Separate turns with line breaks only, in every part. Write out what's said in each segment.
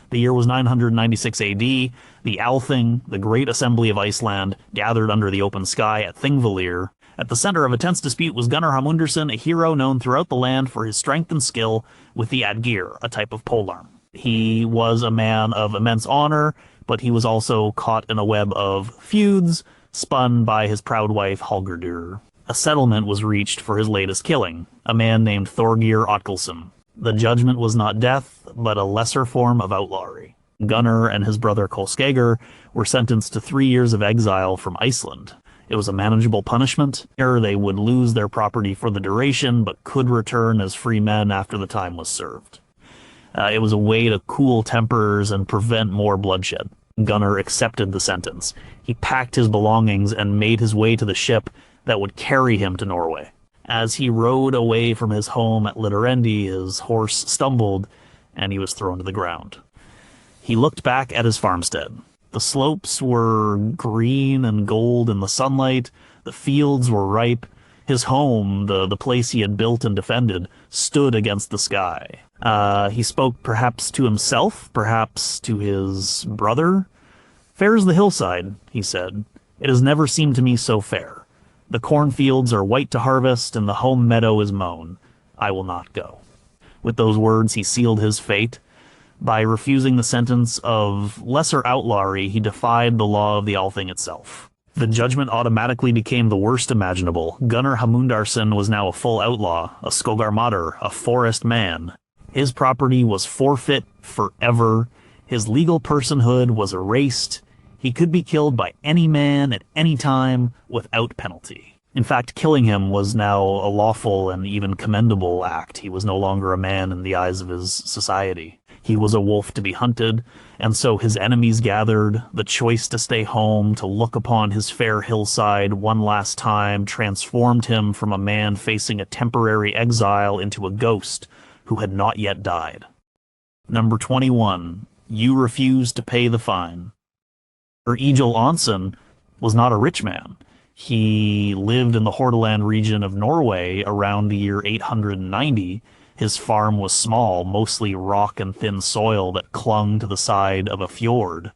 The year was 996 AD. The Althing, the Great Assembly of Iceland, gathered under the open sky at Thingvellir. At the center of a tense dispute was Gunnar Hámundarson, a hero known throughout the land for his strength and skill with the adgir, a type of polearm. He was a man of immense honor, but he was also caught in a web of feuds spun by his proud wife Hallgrímr. A settlement was reached for his latest killing, a man named Thorgir Otkelsson. The judgment was not death, but a lesser form of outlawry. Gunnar and his brother Kolskegr were sentenced to 3 years of exile from Iceland. It was a manageable punishment. They would lose their property for the duration, but could return as free men after the time was served. It was a way to cool tempers and prevent more bloodshed. Gunnar accepted the sentence. He packed his belongings and made his way to the ship that would carry him to Norway. As he rode away from his home at Litterendi, his horse stumbled, and he was thrown to the ground. He looked back at his farmstead. The slopes were green and gold in the sunlight, the fields were ripe. His home, the place he had built and defended, stood against the sky. He spoke perhaps to himself, perhaps to his brother. "Fair is the hillside," he said. "It has never seemed to me so fair. The cornfields are white to harvest, and the home meadow is mown. I will not go." With those words, he sealed his fate. By refusing the sentence of lesser outlawry, he defied the law of the Althing itself. The judgment automatically became the worst imaginable. Gunnar Hámundarson was now a full outlaw, a skogarmadur, a forest man. His property was forfeit forever. His legal personhood was erased. He could be killed by any man at any time without penalty. In fact, killing him was now a lawful and even commendable act. He was no longer a man in the eyes of his society. He was a wolf to be hunted, and so his enemies gathered. The choice to stay home, to look upon his fair hillside one last time, transformed him from a man facing a temporary exile into a ghost who had not yet died. Number 21. You refused to pay the fine. Egil Aunsson was not a rich man. He lived in the Hordaland region of Norway around the year 890. His farm was small, mostly rock and thin soil that clung to the side of a fjord.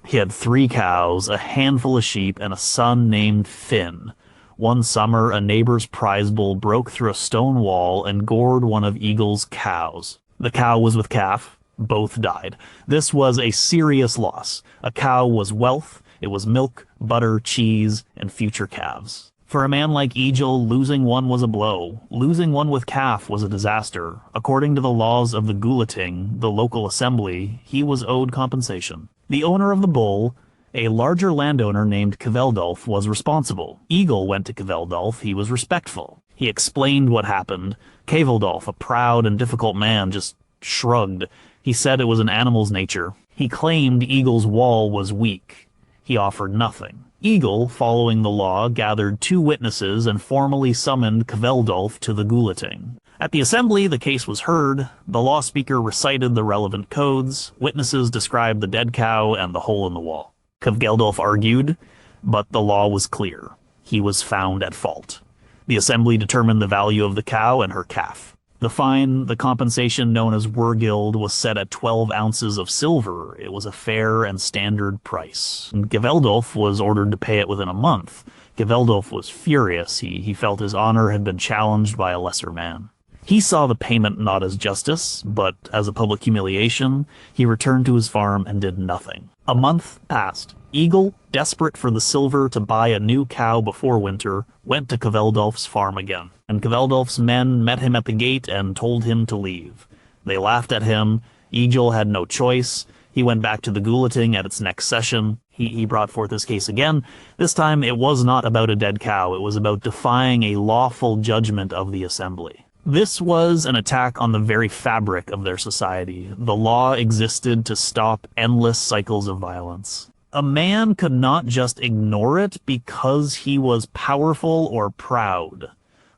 He had 3 cows, a handful of sheep, and a son named Finn. One summer, a neighbor's prize bull broke through a stone wall and gored one of Egil's cows. The cow was with calf. Both died. This was a serious loss. A cow was wealth. It was milk, butter, cheese, and future calves. For a man like Egil, losing one was a blow. Losing one with calf was a disaster. According to the laws of the Gulating, the local assembly, he was owed compensation. The owner of the bull, a larger landowner named Kveldolf, was responsible. Egil went to Kveldolf. He was respectful. He explained what happened. Kveldolf, a proud and difficult man, just shrugged. He said it was an animal's nature. He claimed Egil's wall was weak. He offered nothing. Egil, following the law, gathered 2 witnesses and formally summoned Kveldolf to the Gulating. At the assembly, the case was heard. The law speaker recited the relevant codes. Witnesses described the dead cow and the hole in the wall. Kveldolf argued, but the law was clear. He was found at fault. The assembly determined the value of the cow and her calf. The fine, the compensation known as wergild, was set at 12 ounces of silver. It was a fair and standard price. And Kveldolf was ordered to pay it within a month. Kveldolf was furious. He felt his honor had been challenged by a lesser man. He saw the payment not as justice, but as a public humiliation. He returned to his farm and did nothing. A month passed. Egil, desperate for the silver to buy a new cow before winter, went to Kveldolf's farm again. And Kveldolf's men met him at the gate and told him to leave. They laughed at him. Egil had no choice. He went back to the Gulating at its next session. He brought forth his case again. This time it was not about a dead cow. It was about defying a lawful judgment of the assembly. This was an attack on the very fabric of their society. The law existed to stop endless cycles of violence. A man could not just ignore it because he was powerful or proud.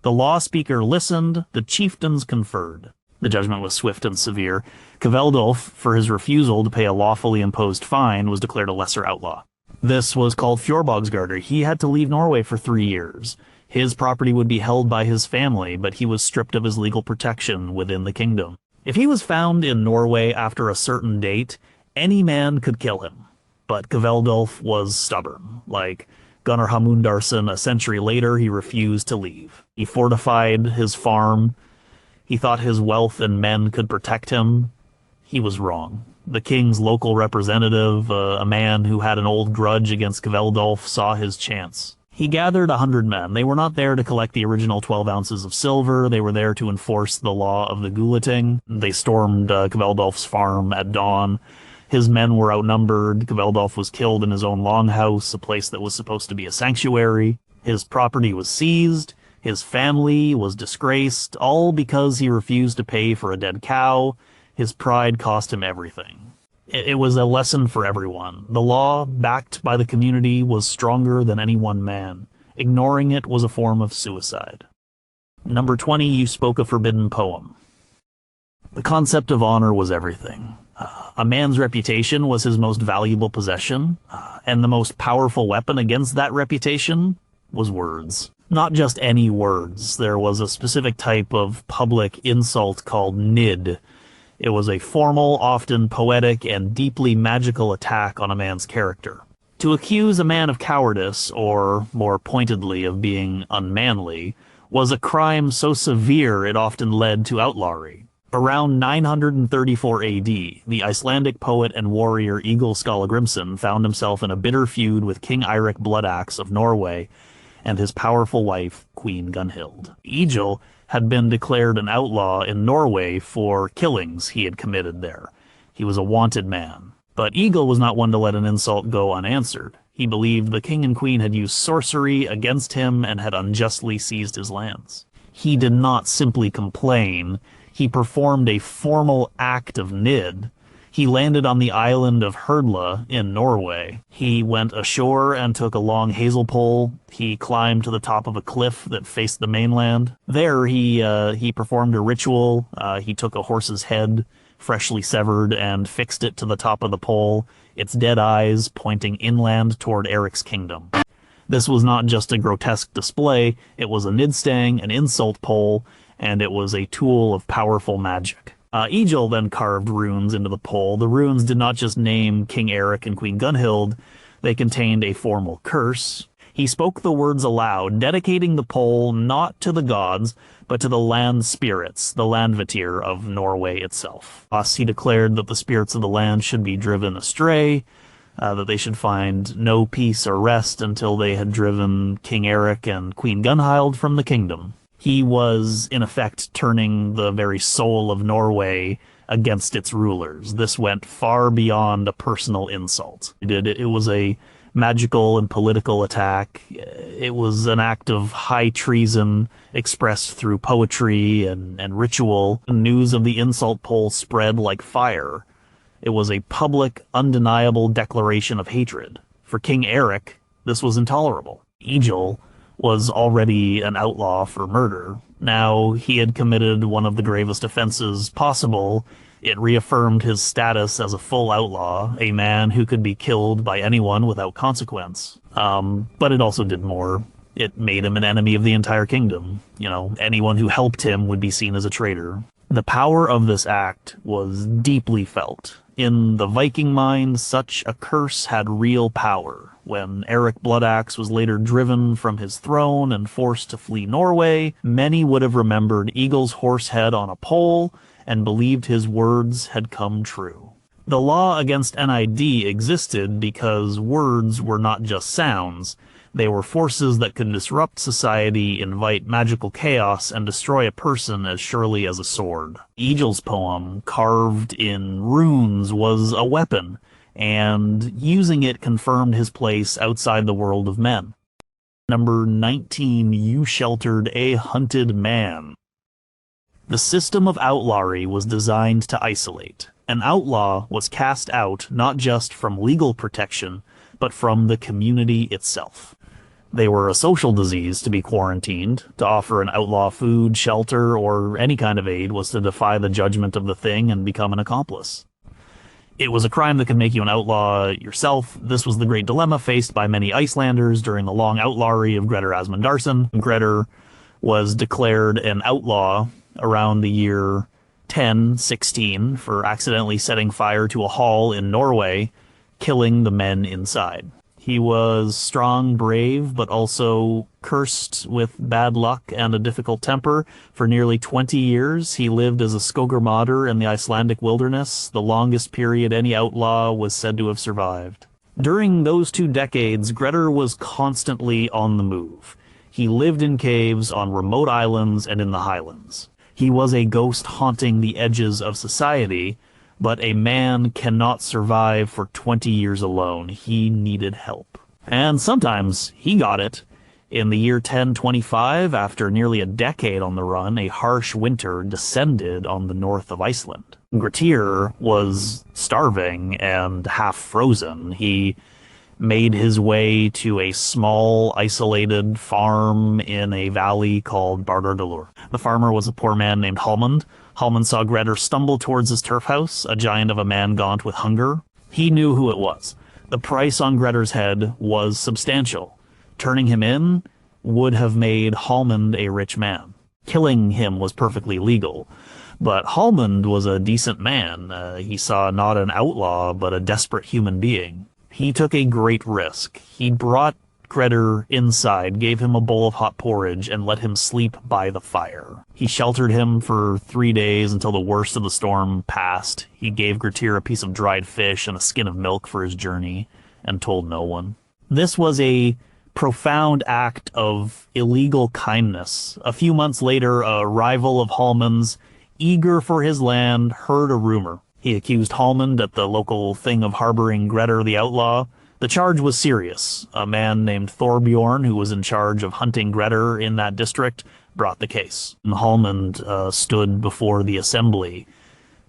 The law speaker listened, the chieftains conferred. The judgment was swift and severe. Kveldolf, for his refusal to pay a lawfully imposed fine, was declared a lesser outlaw. This was called Fjordbogsgarder. He had to leave Norway for 3 years. His property would be held by his family, but he was stripped of his legal protection within the kingdom. If he was found in Norway after a certain date, any man could kill him. But Kveldolf was stubborn. Like Gunnar Hámundarson a century later, he refused to leave. He fortified his farm. He thought his wealth and men could protect him. He was wrong. The king's local representative, a man who had an old grudge against Kveldolf, saw his chance. He gathered 100 men. They were not there to collect the original 12 ounces of silver. They were there to enforce the law of the Gulating. They stormed Kveldolf's farm at dawn. His men were outnumbered. Kveldolf was killed in his own longhouse, a place that was supposed to be a sanctuary. His property was seized. His family was disgraced, all because he refused to pay for a dead cow. His pride cost him everything. It was a lesson for everyone. The law, backed by the community, was stronger than any one man. Ignoring it was a form of suicide. Number 20, you spoke a forbidden poem. The concept of honor was everything. A man's reputation was his most valuable possession, and the most powerful weapon against that reputation was words. Not just any words. There was a specific type of public insult called nid. It was a formal, often poetic, and deeply magical attack on a man's character. To accuse a man of cowardice, or more pointedly of being unmanly, was a crime so severe it often led to outlawry. Around 934 AD, the Icelandic poet and warrior Egil Skallagrímsson found himself in a bitter feud with King Eirik Bloodaxe of Norway and his powerful wife, Queen Gunhild. Egil had been declared an outlaw in Norway for killings he had committed there. He was a wanted man. But Egil was not one to let an insult go unanswered. He believed the king and queen had used sorcery against him and had unjustly seized his lands. He did not simply complain. He performed a formal act of nid. He landed on the island of Herdla in Norway. He went ashore and took a long hazel pole. He climbed to the top of a cliff that faced the mainland. There he performed a ritual. He took a horse's head, freshly severed, and fixed it to the top of the pole, its dead eyes pointing inland toward Eric's kingdom. This was not just a grotesque display. It was a nidstang, an insult pole, and it was a tool of powerful magic. Egil then carved runes into the pole. The runes did not just name King Eric and Queen Gunhild, they contained a formal curse. He spoke the words aloud, dedicating the pole not to the gods, but to the land spirits, the Landvatir of Norway itself. Thus, he declared that the spirits of the land should be driven astray, that they should find no peace or rest until they had driven King Eric and Queen Gunhild from the kingdom. He was, in effect, turning the very soul of Norway against its rulers. This went far beyond a personal insult. It was a magical and political attack. It was an act of high treason expressed through poetry and ritual. The news of the insult pole spread like fire. It was a public, undeniable declaration of hatred. For King Eric, this was intolerable. Egil was already an outlaw for murder. Now he had committed one of the gravest offenses possible. It reaffirmed his status as a full outlaw, a man who could be killed by anyone without consequence. But it also did more. It made him an enemy of the entire kingdom. You know, anyone who helped him would be seen as a traitor. The power of this act was deeply felt. In the Viking mind, such a curse had real power. When Eric Bloodaxe was later driven from his throne and forced to flee Norway, many would have remembered Egil's horse head on a pole and believed his words had come true. The law against NID existed because words were not just sounds. They were forces that could disrupt society, invite magical chaos, and destroy a person as surely as a sword. Egil's poem, carved in runes, was a weapon, and using it confirmed his place outside the world of men. Number 19, you sheltered a hunted man. The system of outlawry was designed to isolate. An outlaw was cast out not just from legal protection, but from the community itself. They were a social disease to be quarantined. To offer an outlaw food, shelter, or any kind of aid was to defy the judgment of the thing and become an accomplice. It was a crime that could make you an outlaw yourself. This was the great dilemma faced by many Icelanders during the long outlawry of Grettir Asmundarson. Grettir was declared an outlaw around the year 1016 for accidentally setting fire to a hall in Norway, killing the men inside. He was strong, brave, but also cursed with bad luck and a difficult temper. For nearly 20 years, he lived as a skogermader in the Icelandic wilderness, the longest period any outlaw was said to have survived. During those 2 decades, Grettir was constantly on the move. He lived in caves on remote islands and in the highlands. He was a ghost haunting the edges of society, but a man cannot survive for 20 years alone. He needed help. And sometimes he got it. In the year 1025, after nearly a decade on the run, a harsh winter descended on the north of Iceland. Grettir was starving and half frozen. He made his way to a small, isolated farm in a valley called Bardardalur. The farmer was a poor man named Hallmund. Hallmund saw Grettir stumble towards his turf house, a giant of a man gaunt with hunger. He knew who it was. The price on Grettir's head was substantial. Turning him in would have made Hallmund a rich man. Killing him was perfectly legal. But Hallmund was a decent man. He saw not an outlaw, but a desperate human being. He took a great risk. He brought Grettir inside, gave him a bowl of hot porridge, and let him sleep by the fire. He sheltered him for 3 days until the worst of the storm passed. He gave Grettir a piece of dried fish and a skin of milk for his journey, and told no one. This was a profound act of illegal kindness. A few months later, a rival of Hallmund's, eager for his land, heard a rumor. He accused Hallmund at the local thing of harboring Grettir the outlaw. The charge was serious. A man named Thorbjorn, who was in charge of hunting Grettir in that district, brought the case. And Hallmund stood before the assembly.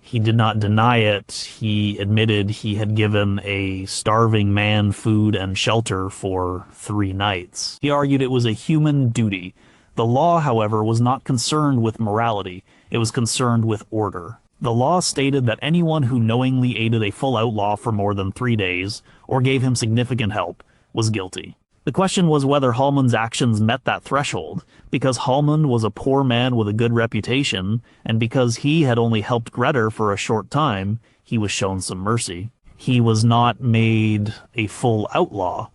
He did not deny it. He admitted he had given a starving man food and shelter for 3 nights. He argued it was a human duty. The law, however, was not concerned with morality. It was concerned with order. The law stated that anyone who knowingly aided a full outlaw for more than 3 days, or gave him significant help, was guilty. The question was whether Hallmund's actions met that threshold, because Hallmund was a poor man with a good reputation, and because he had only helped Grettir for a short time, he was shown some mercy. He was not made a full outlaw,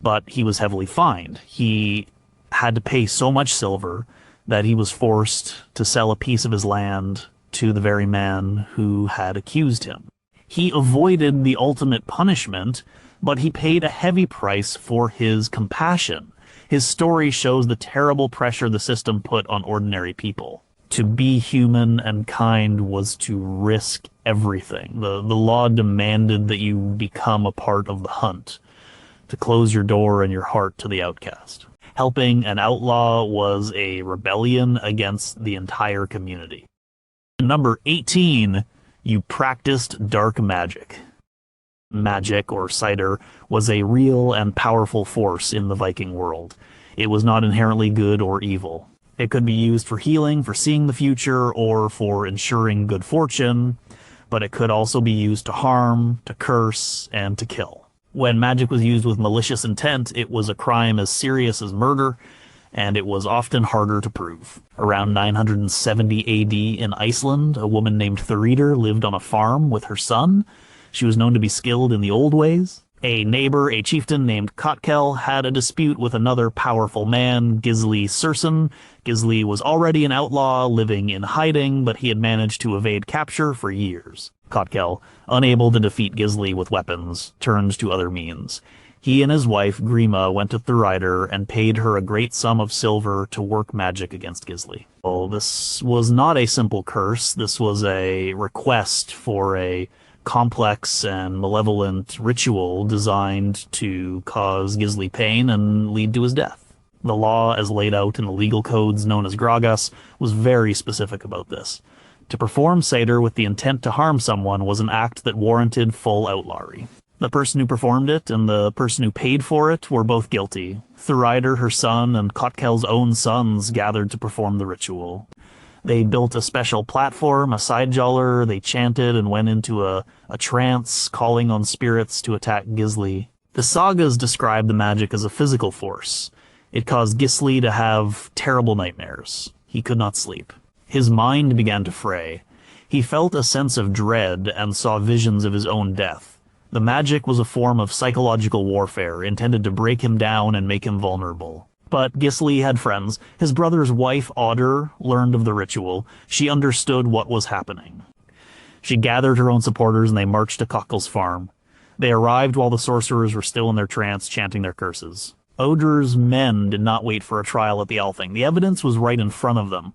but he was heavily fined. He had to pay so much silver that he was forced to sell a piece of his land to the very man who had accused him. He avoided the ultimate punishment, but he paid a heavy price for his compassion. His story shows the terrible pressure the system put on ordinary people. To be human and kind was to risk everything. The law demanded that you become a part of the hunt, to close your door and your heart to the outcast. Helping an outlaw was a rebellion against the entire community. Number 18, you practiced dark magic. Magic, or cider, was a real and powerful force in the Viking world. It was not inherently good or evil. It could be used for healing, for seeing the future, or for ensuring good fortune, but it could also be used to harm, to curse, and to kill. When magic was used with malicious intent, it was a crime as serious as murder, and it was often harder to prove. Around 970 AD in Iceland, a woman named Þuríður lived on a farm with her son. She was known to be skilled in the old ways. A neighbor, a chieftain named Kotkell, had a dispute with another powerful man, Gisli Surson. Gisli was already an outlaw, living in hiding, but he had managed to evade capture for years. Kotkell, unable to defeat Gisli with weapons, turned to other means. He and his wife, Grima, went to Þuríður and paid her a great sum of silver to work magic against Gisli. Well, this was not a simple curse. This was a request for a complex and malevolent ritual designed to cause Gisli pain and lead to his death. The law, as laid out in the legal codes known as Gragas, was very specific about this. To perform Seder with the intent to harm someone was an act that warranted full outlawry. The person who performed it and the person who paid for it were both guilty. Þuríður, her son, and Kotkell's own sons gathered to perform the ritual. They built a special platform, a side jawler, they chanted and went into a trance, calling on spirits to attack Gisli. The sagas describe the magic as a physical force. It caused Gisli to have terrible nightmares. He could not sleep. His mind began to fray. He felt a sense of dread and saw visions of his own death. The magic was a form of psychological warfare intended to break him down and make him vulnerable. But Gisli had friends. His brother's wife, Oddr, learned of the ritual. She understood what was happening. She gathered her own supporters and they marched to Cockle's farm. They arrived while the sorcerers were still in their trance, chanting their curses. Odr's men did not wait for a trial at the Althing. The evidence was right in front of them.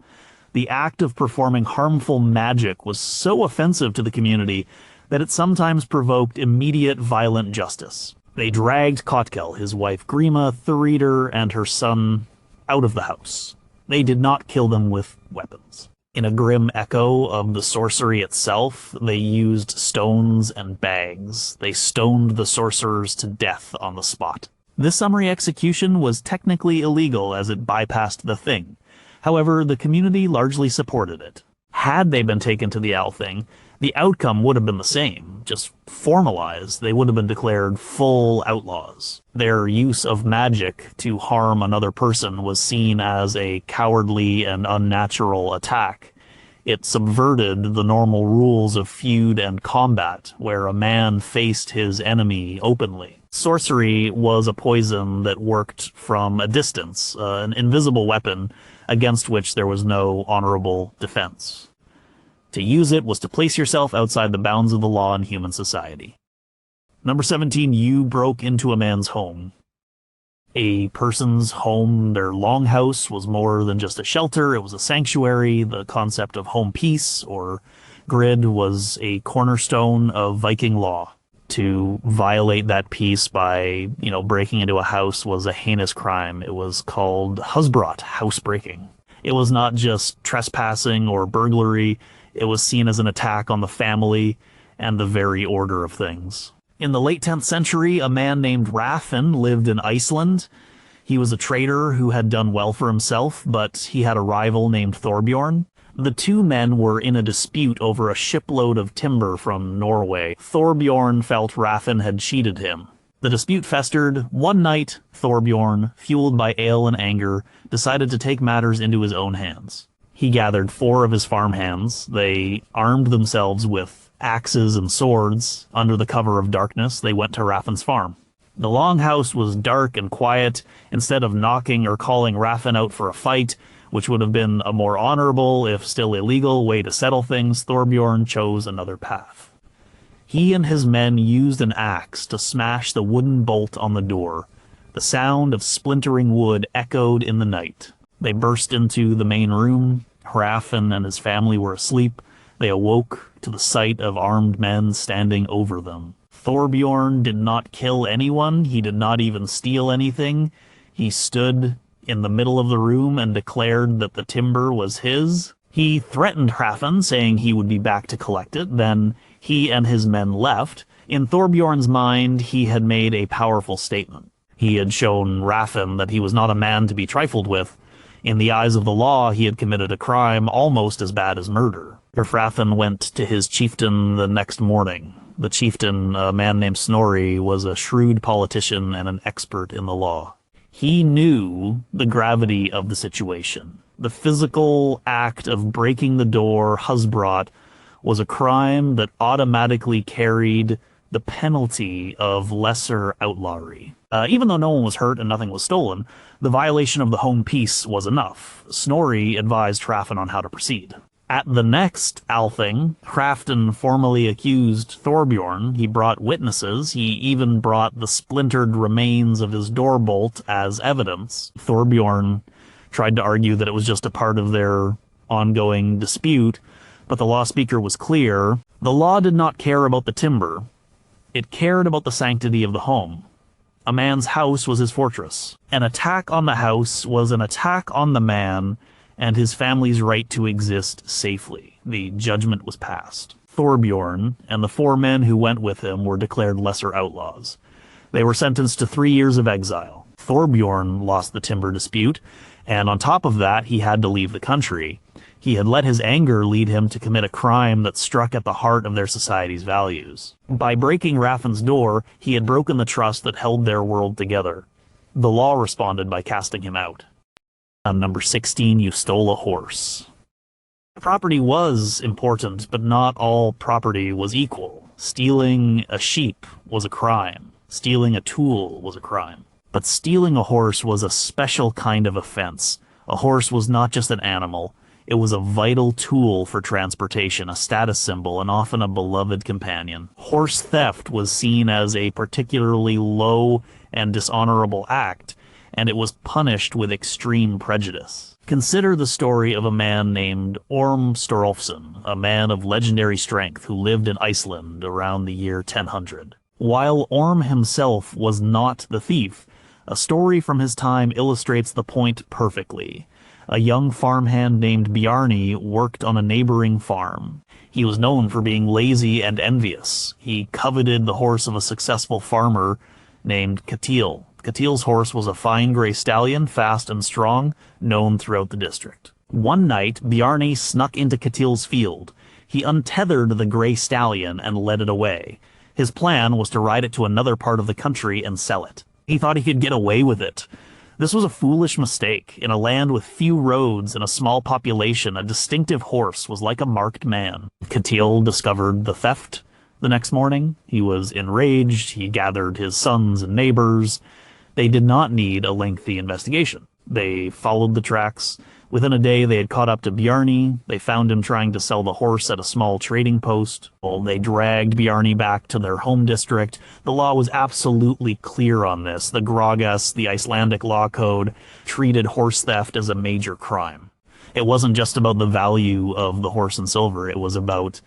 The act of performing harmful magic was so offensive to the community that it sometimes provoked immediate violent justice. They dragged Kotkel, his wife Grima, Thuridr, and her son out of the house. They did not kill them with weapons. In a grim echo of the sorcery itself, they used stones and bags. They stoned the sorcerers to death on the spot. This summary execution was technically illegal as it bypassed the Thing. However, the community largely supported it. Had they been taken to the Althing, the outcome would have been the same, just formalized. They would have been declared full outlaws. Their use of magic to harm another person was seen as a cowardly and unnatural attack. It subverted the normal rules of feud and combat, where a man faced his enemy openly. Sorcery was a poison that worked from a distance, an invisible weapon against which there was no honorable defense. To use it was to place yourself outside the bounds of the law in human society. Number 17, you broke into a man's home. A person's home, their longhouse, was more than just a shelter. It was a sanctuary. The concept of home peace, or grid, was a cornerstone of Viking law. To violate that peace by, breaking into a house was a heinous crime. It was called husbrot, housebreaking. It was not just trespassing or burglary. It was seen as an attack on the family and the very order of things. In the late 10th century, a man named Raffin lived in Iceland. He was a trader who had done well for himself, but he had a rival named Thorbjorn. The two men were in a dispute over a shipload of timber from Norway. Thorbjorn felt Raffin had cheated him. The dispute festered. One night, Thorbjorn, fueled by ale and anger, decided to take matters into his own hands. He gathered 4 of his farmhands. They armed themselves with axes and swords. Under the cover of darkness, they went to Raffin's farm. The longhouse was dark and quiet. Instead of knocking or calling Raffin out for a fight, which would have been a more honorable, if still illegal, way to settle things, Thorbjorn chose another path. He and his men used an axe to smash the wooden bolt on the door. The sound of splintering wood echoed in the night. They burst into the main room. Raffin and his family were asleep. They awoke to the sight of armed men standing over them. Thorbjorn did not kill anyone. He did not even steal anything. He stood in the middle of the room and declared that the timber was his. He threatened Raffin, saying he would be back to collect it. Then he and his men left. In Thorbjorn's mind, he had made a powerful statement. He had shown Raffin that he was not a man to be trifled with. In the eyes of the law, he had committed a crime almost as bad as murder. Raffin went to his chieftain the next morning. The chieftain, a man named Snorri, was a shrewd politician and an expert in the law. He knew the gravity of the situation. The physical act of breaking the door, husbrot, was a crime that automatically carried the penalty of lesser outlawry. Even though no one was hurt and nothing was stolen, the violation of the home peace was enough. Snorri advised Raffin on how to proceed. At the next Althing, Hrafn formally accused Thorbjorn. He brought witnesses. He even brought the splintered remains of his door bolt as evidence. Thorbjorn tried to argue that it was just a part of their ongoing dispute, but the law speaker was clear. The law did not care about the timber. It cared about the sanctity of the home. A man's house was his fortress. An attack on the house was an attack on the man and his family's right to exist safely. The judgment was passed. Thorbjorn and the 4 men who went with him were declared lesser outlaws. They were sentenced to 3 years of exile. Thorbjorn lost the timber dispute, and on top of that, he had to leave the country. He had let his anger lead him to commit a crime that struck at the heart of their society's values. By breaking Raffin's door, he had broken the trust that held their world together. The law responded by casting him out. On number 16, you stole a horse. Property was important, but not all property was equal. Stealing a sheep was a crime. Stealing a tool was a crime. But stealing a horse was a special kind of offense. A horse was not just an animal. It was a vital tool for transportation, a status symbol, and often a beloved companion. Horse theft was seen as a particularly low and dishonorable act, and it was punished with extreme prejudice. Consider the story of a man named Orm Storolfsson, a man of legendary strength who lived in Iceland around the year 1000. While Orm himself was not the thief, a story from his time illustrates the point perfectly. A young farmhand named Bjarni worked on a neighboring farm. He was known for being lazy and envious. He coveted the horse of a successful farmer named Ketil. Ketil's horse was a fine gray stallion, fast and strong, known throughout the district. One night, Bjarni snuck into Ketil's field. He untethered the gray stallion and led it away. His plan was to ride it to another part of the country and sell it. He thought he could get away with it. This was a foolish mistake. In a land with few roads and a small population, a distinctive horse was like a marked man. Ketil discovered the theft the next morning. He was enraged. He gathered his sons and neighbors. They did not need a lengthy investigation. They followed the tracks. Within a day, they had caught up to Bjarni. They found him trying to sell the horse at a small trading post. Well, they dragged Bjarni back to their home district. The law was absolutely clear on this. The Gragas, the Icelandic law code, treated horse theft as a major crime. It wasn't just about the value of the horse and silver. It was about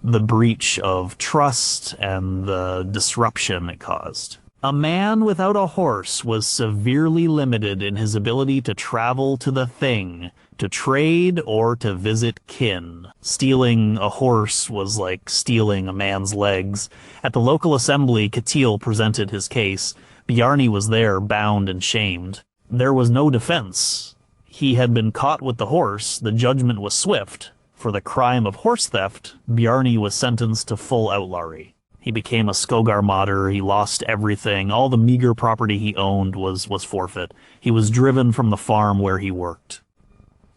the breach of trust and the disruption it caused. A man without a horse was severely limited in his ability to travel to the Thing, to trade, or to visit kin. Stealing a horse was like stealing a man's legs. At the local assembly, Ketil presented his case. Bjarni was there, bound and shamed. There was no defense. He had been caught with the horse. The judgment was swift. For the crime of horse theft, Bjarni was sentenced to full outlawry. He became a skogarmadur. He lost everything. All the meager property he owned was forfeit. He was driven from the farm where he worked.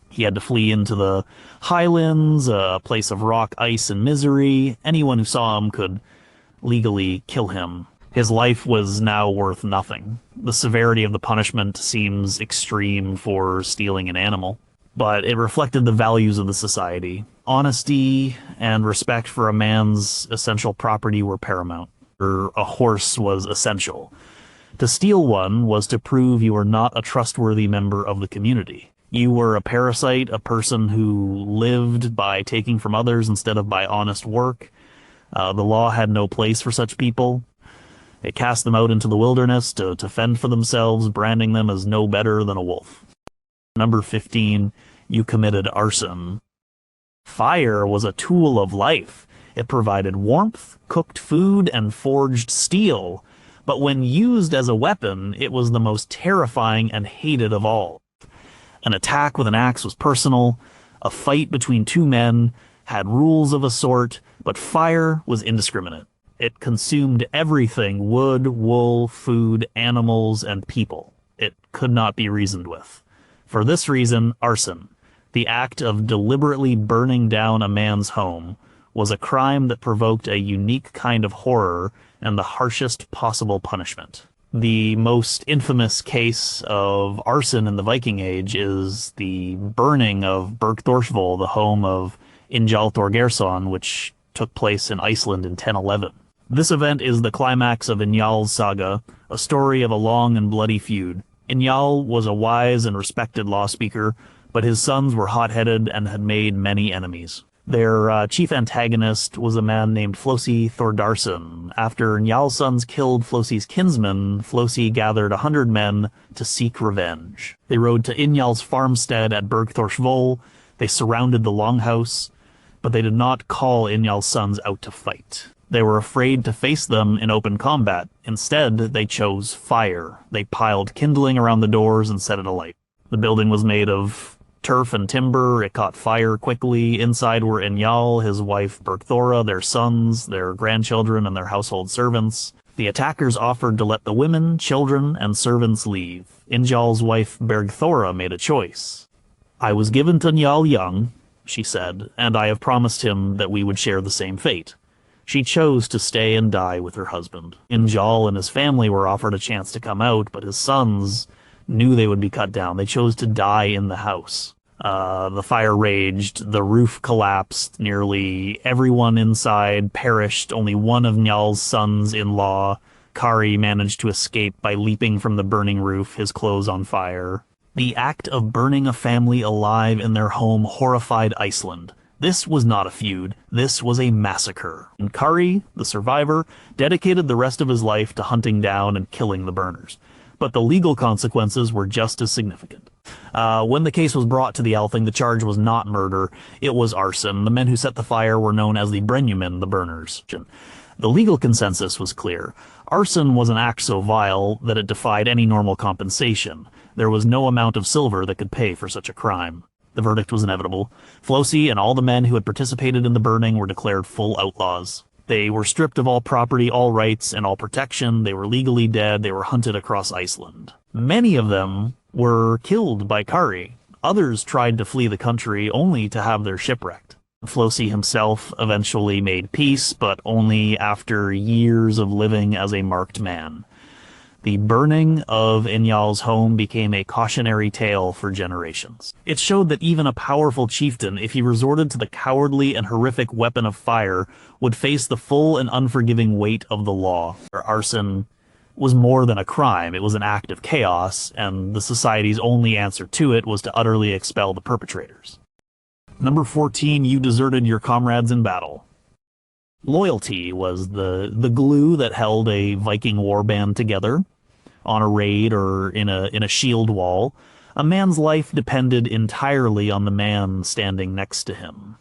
He had to flee into the highlands, a place of rock, ice, and misery. Anyone who saw him could legally kill him. His life was now worth nothing. The severity of the punishment seems extreme for stealing an animal, but it reflected the values of the society. Honesty and respect for a man's essential property were paramount. A horse was essential. To steal one was to prove you were not a trustworthy member of the community. You were a parasite, a person who lived by taking from others instead of by honest work. The law had no place for such people. It cast them out into the wilderness to fend for themselves, branding them as no better than a wolf. Number 15, you committed arson. Fire was a tool of life. It provided warmth, cooked food, and forged steel. But when used as a weapon, it was the most terrifying and hated of all. An attack with an axe was personal. A fight between two men had rules of a sort, but fire was indiscriminate. It consumed everything: wood, wool, food, animals, and people. It could not be reasoned with. For this reason, arson, the act of deliberately burning down a man's home, was a crime that provoked a unique kind of horror and the harshest possible punishment. The most infamous case of arson in the Viking Age is the burning of Bergþórsvöll, the home of Egil Thorgeirsson, which took place in Iceland in 1011. This event is the climax of Njál's saga, a story of a long and bloody feud. Njál was a wise and respected law speaker, but his sons were hot-headed and had made many enemies. Their chief antagonist was a man named Flosi Thordarson. After Njál's sons killed Flosi's kinsman, Flosi gathered 100 men to seek revenge. They rode to Njál's farmstead at Bergþórsvöll. They surrounded the longhouse, but they did not call Njál's sons out to fight. They were afraid to face them in open combat. Instead, they chose fire. They piled kindling around the doors and set it alight. The building was made of turf and timber. It caught fire quickly. Inside were Njál, his wife Bergþóra, their sons, their grandchildren, and their household servants. The attackers offered to let the women, children, and servants leave. Njál's wife Bergþóra made a choice. I was given to Njál young. she said, and I have promised him that we would share the same fate. She chose to stay and die with her husband. Ingjal and his family were offered a chance to come out, but his sons knew they would be cut down. They chose to die in the house. The fire raged, the roof collapsed, nearly everyone inside perished. Only one of Njal's sons-in-law, Kari, managed to escape by leaping from the burning roof, his clothes on fire. The act of burning a family alive in their home horrified Iceland. This was not a feud, this was a massacre. And Kari, the survivor, dedicated the rest of his life to hunting down and killing the burners. But the legal consequences were just as significant. When the case was brought to the Althing, the charge was not murder, it was arson. The men who set the fire were known as the Brennumen, the burners. The legal consensus was clear. Arson was an act so vile that it defied any normal compensation. There was no amount of silver that could pay for such a crime. The verdict was inevitable. Flosi and all the men who had participated in the burning were declared full outlaws. They were stripped of all property, all rights, and all protection. They were legally dead. They were hunted across Iceland. Many of them were killed by Kari. Others tried to flee the country only to have their ship wrecked. Flosi himself eventually made peace, but only after years of living as a marked man. The burning of Ingjald's home became a cautionary tale for generations. It showed that even a powerful chieftain, if he resorted to the cowardly and horrific weapon of fire, would face the full and unforgiving weight of the law. Arson was more than a crime, it was an act of chaos, and the society's only answer to it was to utterly expel the perpetrators. Number 14, you deserted your comrades in battle. Loyalty was the glue that held a Viking warband together. On a raid or in a shield wall, a man's life depended entirely on the man standing next to him.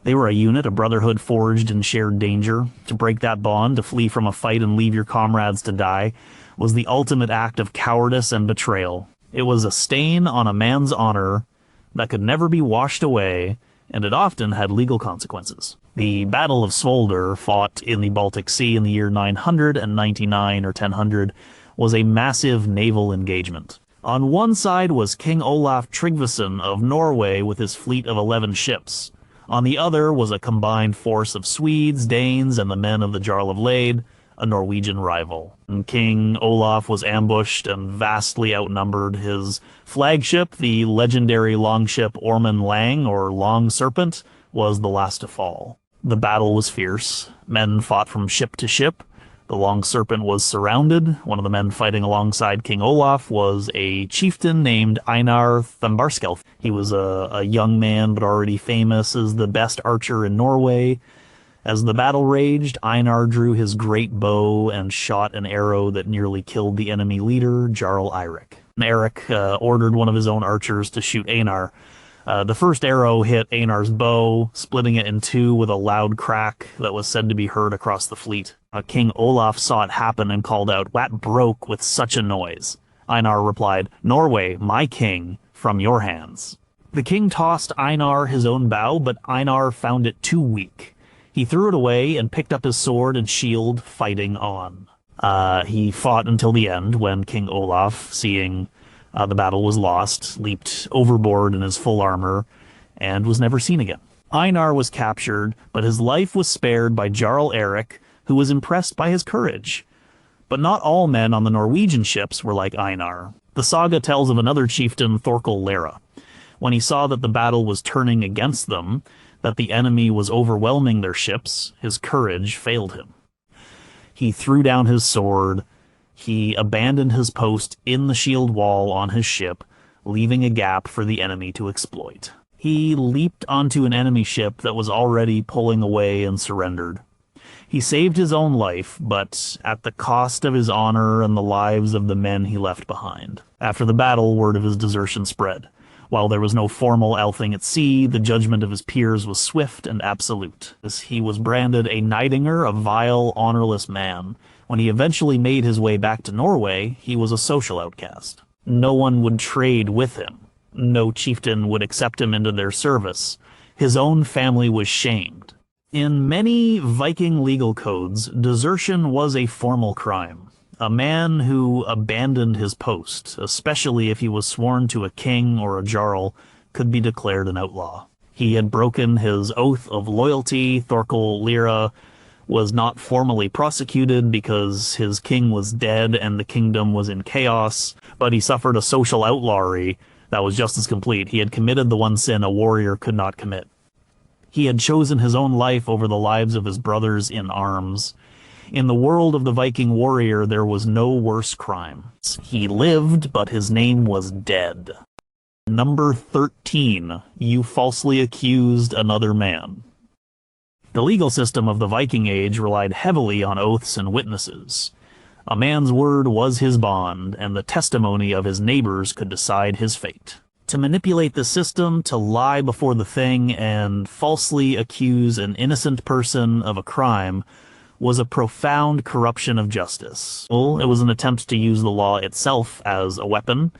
They were a unit, a brotherhood forged in shared danger. To break that bond, to flee from a fight and leave your comrades to die, was the ultimate act of cowardice and betrayal. It was a stain on a man's honor that could never be washed away, and it often had legal consequences. The Battle of Svolder, fought in the Baltic Sea in the year 999 or 1000, was a massive naval engagement. On one side was King Olaf Tryggvason of Norway with his fleet of 11 ships. On the other was a combined force of Swedes, Danes, and the men of the Jarl of Lade, a Norwegian rival. And King Olaf was ambushed and vastly outnumbered. His flagship, the legendary longship Ormen Lang, or Long Serpent, was the last to fall. The battle was fierce. Men fought from ship to ship. The Long Serpent was surrounded. One of the men fighting alongside King Olaf was a chieftain named Einar Thumbarskelf. He was a young man, but already famous as the best archer in Norway. As the battle raged, Einar drew his great bow and shot an arrow that nearly killed the enemy leader, Jarl Eirik. Eirik ordered one of his own archers to shoot Einar. The first arrow hit Einar's bow, splitting it in two with a loud crack that was said to be heard across the fleet. King Olaf saw it happen and called out, "What broke with such a noise?" Einar replied, "Norway, my king, from your hands." The king tossed Einar his own bow, but Einar found it too weak. He threw it away and picked up his sword and shield, fighting on. He fought until the end, when King Olaf, seeing the battle was lost, leaped overboard in his full armor, and was never seen again. Einar was captured, but his life was spared by Jarl Erik, who was impressed by his courage. But not all men on the Norwegian ships were like Einar. The saga tells of another chieftain, Thorkel Lera. When he saw that the battle was turning against them, that the enemy was overwhelming their ships, his courage failed him. He threw down his sword. He abandoned his post in the shield wall on his ship, leaving a gap for the enemy to exploit. He leaped onto an enemy ship that was already pulling away and surrendered. He saved his own life, but at the cost of his honor and the lives of the men he left behind. After the battle, word of his desertion spread. While there was no formal Althing at sea, the judgment of his peers was swift and absolute. As he was branded a Nidinger, a vile, honorless man. When he eventually made his way back to Norway, he was a social outcast. No one would trade with him. No chieftain would accept him into their service. His own family was shamed. In many Viking legal codes, desertion was a formal crime. A man who abandoned his post, especially if he was sworn to a king or a jarl, could be declared an outlaw. He had broken his oath of loyalty. Thorkel Lyra was not formally prosecuted because his king was dead and the kingdom was in chaos, but he suffered a social outlawry that was just as complete. He had committed the one sin a warrior could not commit. He had chosen his own life over the lives of his brothers in arms. In the world of the Viking warrior, there was no worse crime. He lived, but his name was dead. Number 13. You falsely accused another man. The legal system of the Viking Age relied heavily on oaths and witnesses. A man's word was his bond, and the testimony of his neighbors could decide his fate. To manipulate the system, to lie before the thing, and falsely accuse an innocent person of a crime was a profound corruption of justice. Well, it was an attempt to use the law itself as a weapon,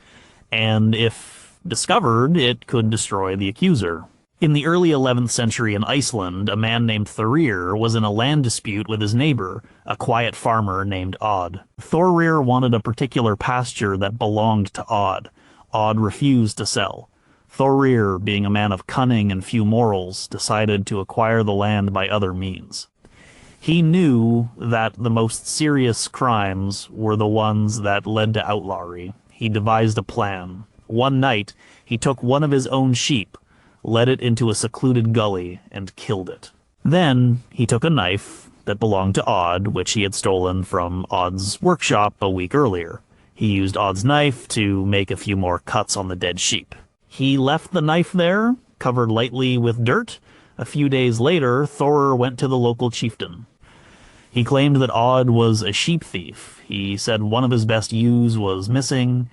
and if discovered, it could destroy the accuser. In the early 11th century in Iceland, a man named Thorir was in a land dispute with his neighbor, a quiet farmer named Odd. Thorir wanted a particular pasture that belonged to Odd. Odd refused to sell. Thorir, being a man of cunning and few morals, decided to acquire the land by other means. He knew that the most serious crimes were the ones that led to outlawry. He devised a plan. One night, he took one of his own sheep, led it into a secluded gully, and killed it. Then, he took a knife that belonged to Odd, which he had stolen from Odd's workshop a week earlier. He used Odd's knife to make a few more cuts on the dead sheep. He left the knife there, covered lightly with dirt. A few days later, Thorir went to the local chieftain. He claimed that Odd was a sheep thief. He said one of his best ewes was missing.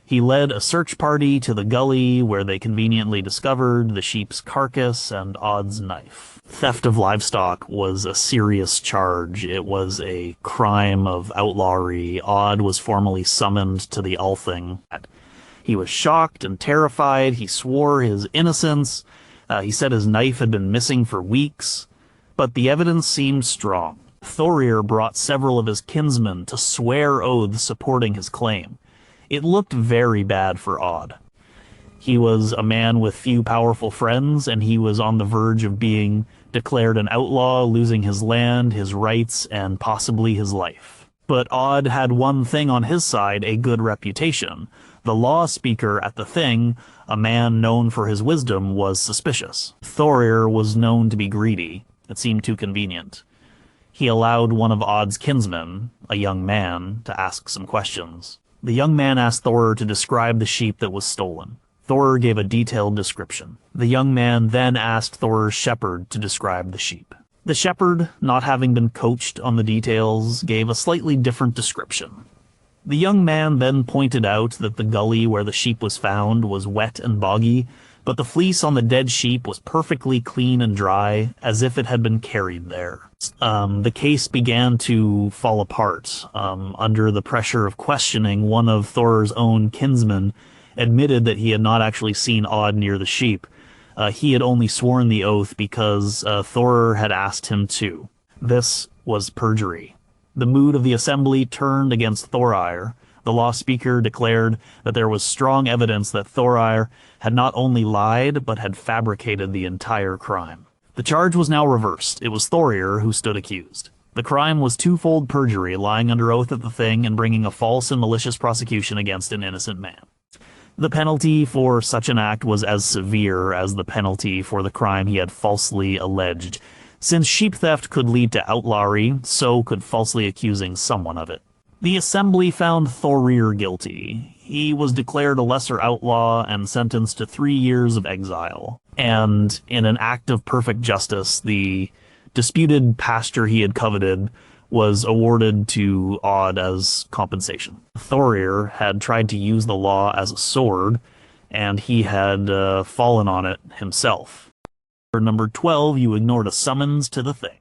He led a search party to the gully where they conveniently discovered the sheep's carcass and Odd's knife. Theft of livestock was a serious charge. It was a crime of outlawry. Odd was formally summoned to the Althing. He was shocked and terrified. He swore his innocence. He said his knife had been missing for weeks, but the evidence seemed strong. Thorir brought several of his kinsmen to swear oaths supporting his claim. It looked very bad for Odd. He was a man with few powerful friends, and he was on the verge of being declared an outlaw, losing his land, his rights, and possibly his life. But Odd had one thing on his side, a good reputation. The law speaker at the Thing, a man known for his wisdom, was suspicious. Thorir was known to be greedy. It seemed too convenient. He allowed one of Odd's kinsmen, a young man, to ask some questions. The young man asked Thorir to describe the sheep that was stolen. Thorir gave a detailed description. The young man then asked Thorir's shepherd to describe the sheep. The shepherd, not having been coached on the details, gave a slightly different description. The young man then pointed out that the gully where the sheep was found was wet and boggy, but the fleece on the dead sheep was perfectly clean and dry, as if it had been carried there. The case began to fall apart. Under the pressure of questioning, one of Thorir's own kinsmen admitted that he had not actually seen Odd near the sheep. He had only sworn the oath because Thorir had asked him to. This was perjury. The mood of the assembly turned against Thorir. The law speaker declared that there was strong evidence that Thorir had not only lied, but had fabricated the entire crime. The charge was now reversed. It was Thorir who stood accused. The crime was twofold perjury, lying under oath at the Thing and bringing a false and malicious prosecution against an innocent man. The penalty for such an act was as severe as the penalty for the crime he had falsely alleged. Since sheep theft could lead to outlawry, so could falsely accusing someone of it. The assembly found Thorir guilty. He was declared a lesser outlaw and sentenced to 3 years of exile. And in an act of perfect justice, the disputed pasture he had coveted was awarded to Odd as compensation. Thorir had tried to use the law as a sword, and he had fallen on it himself. For number 12, you ignored a summons to the Thing.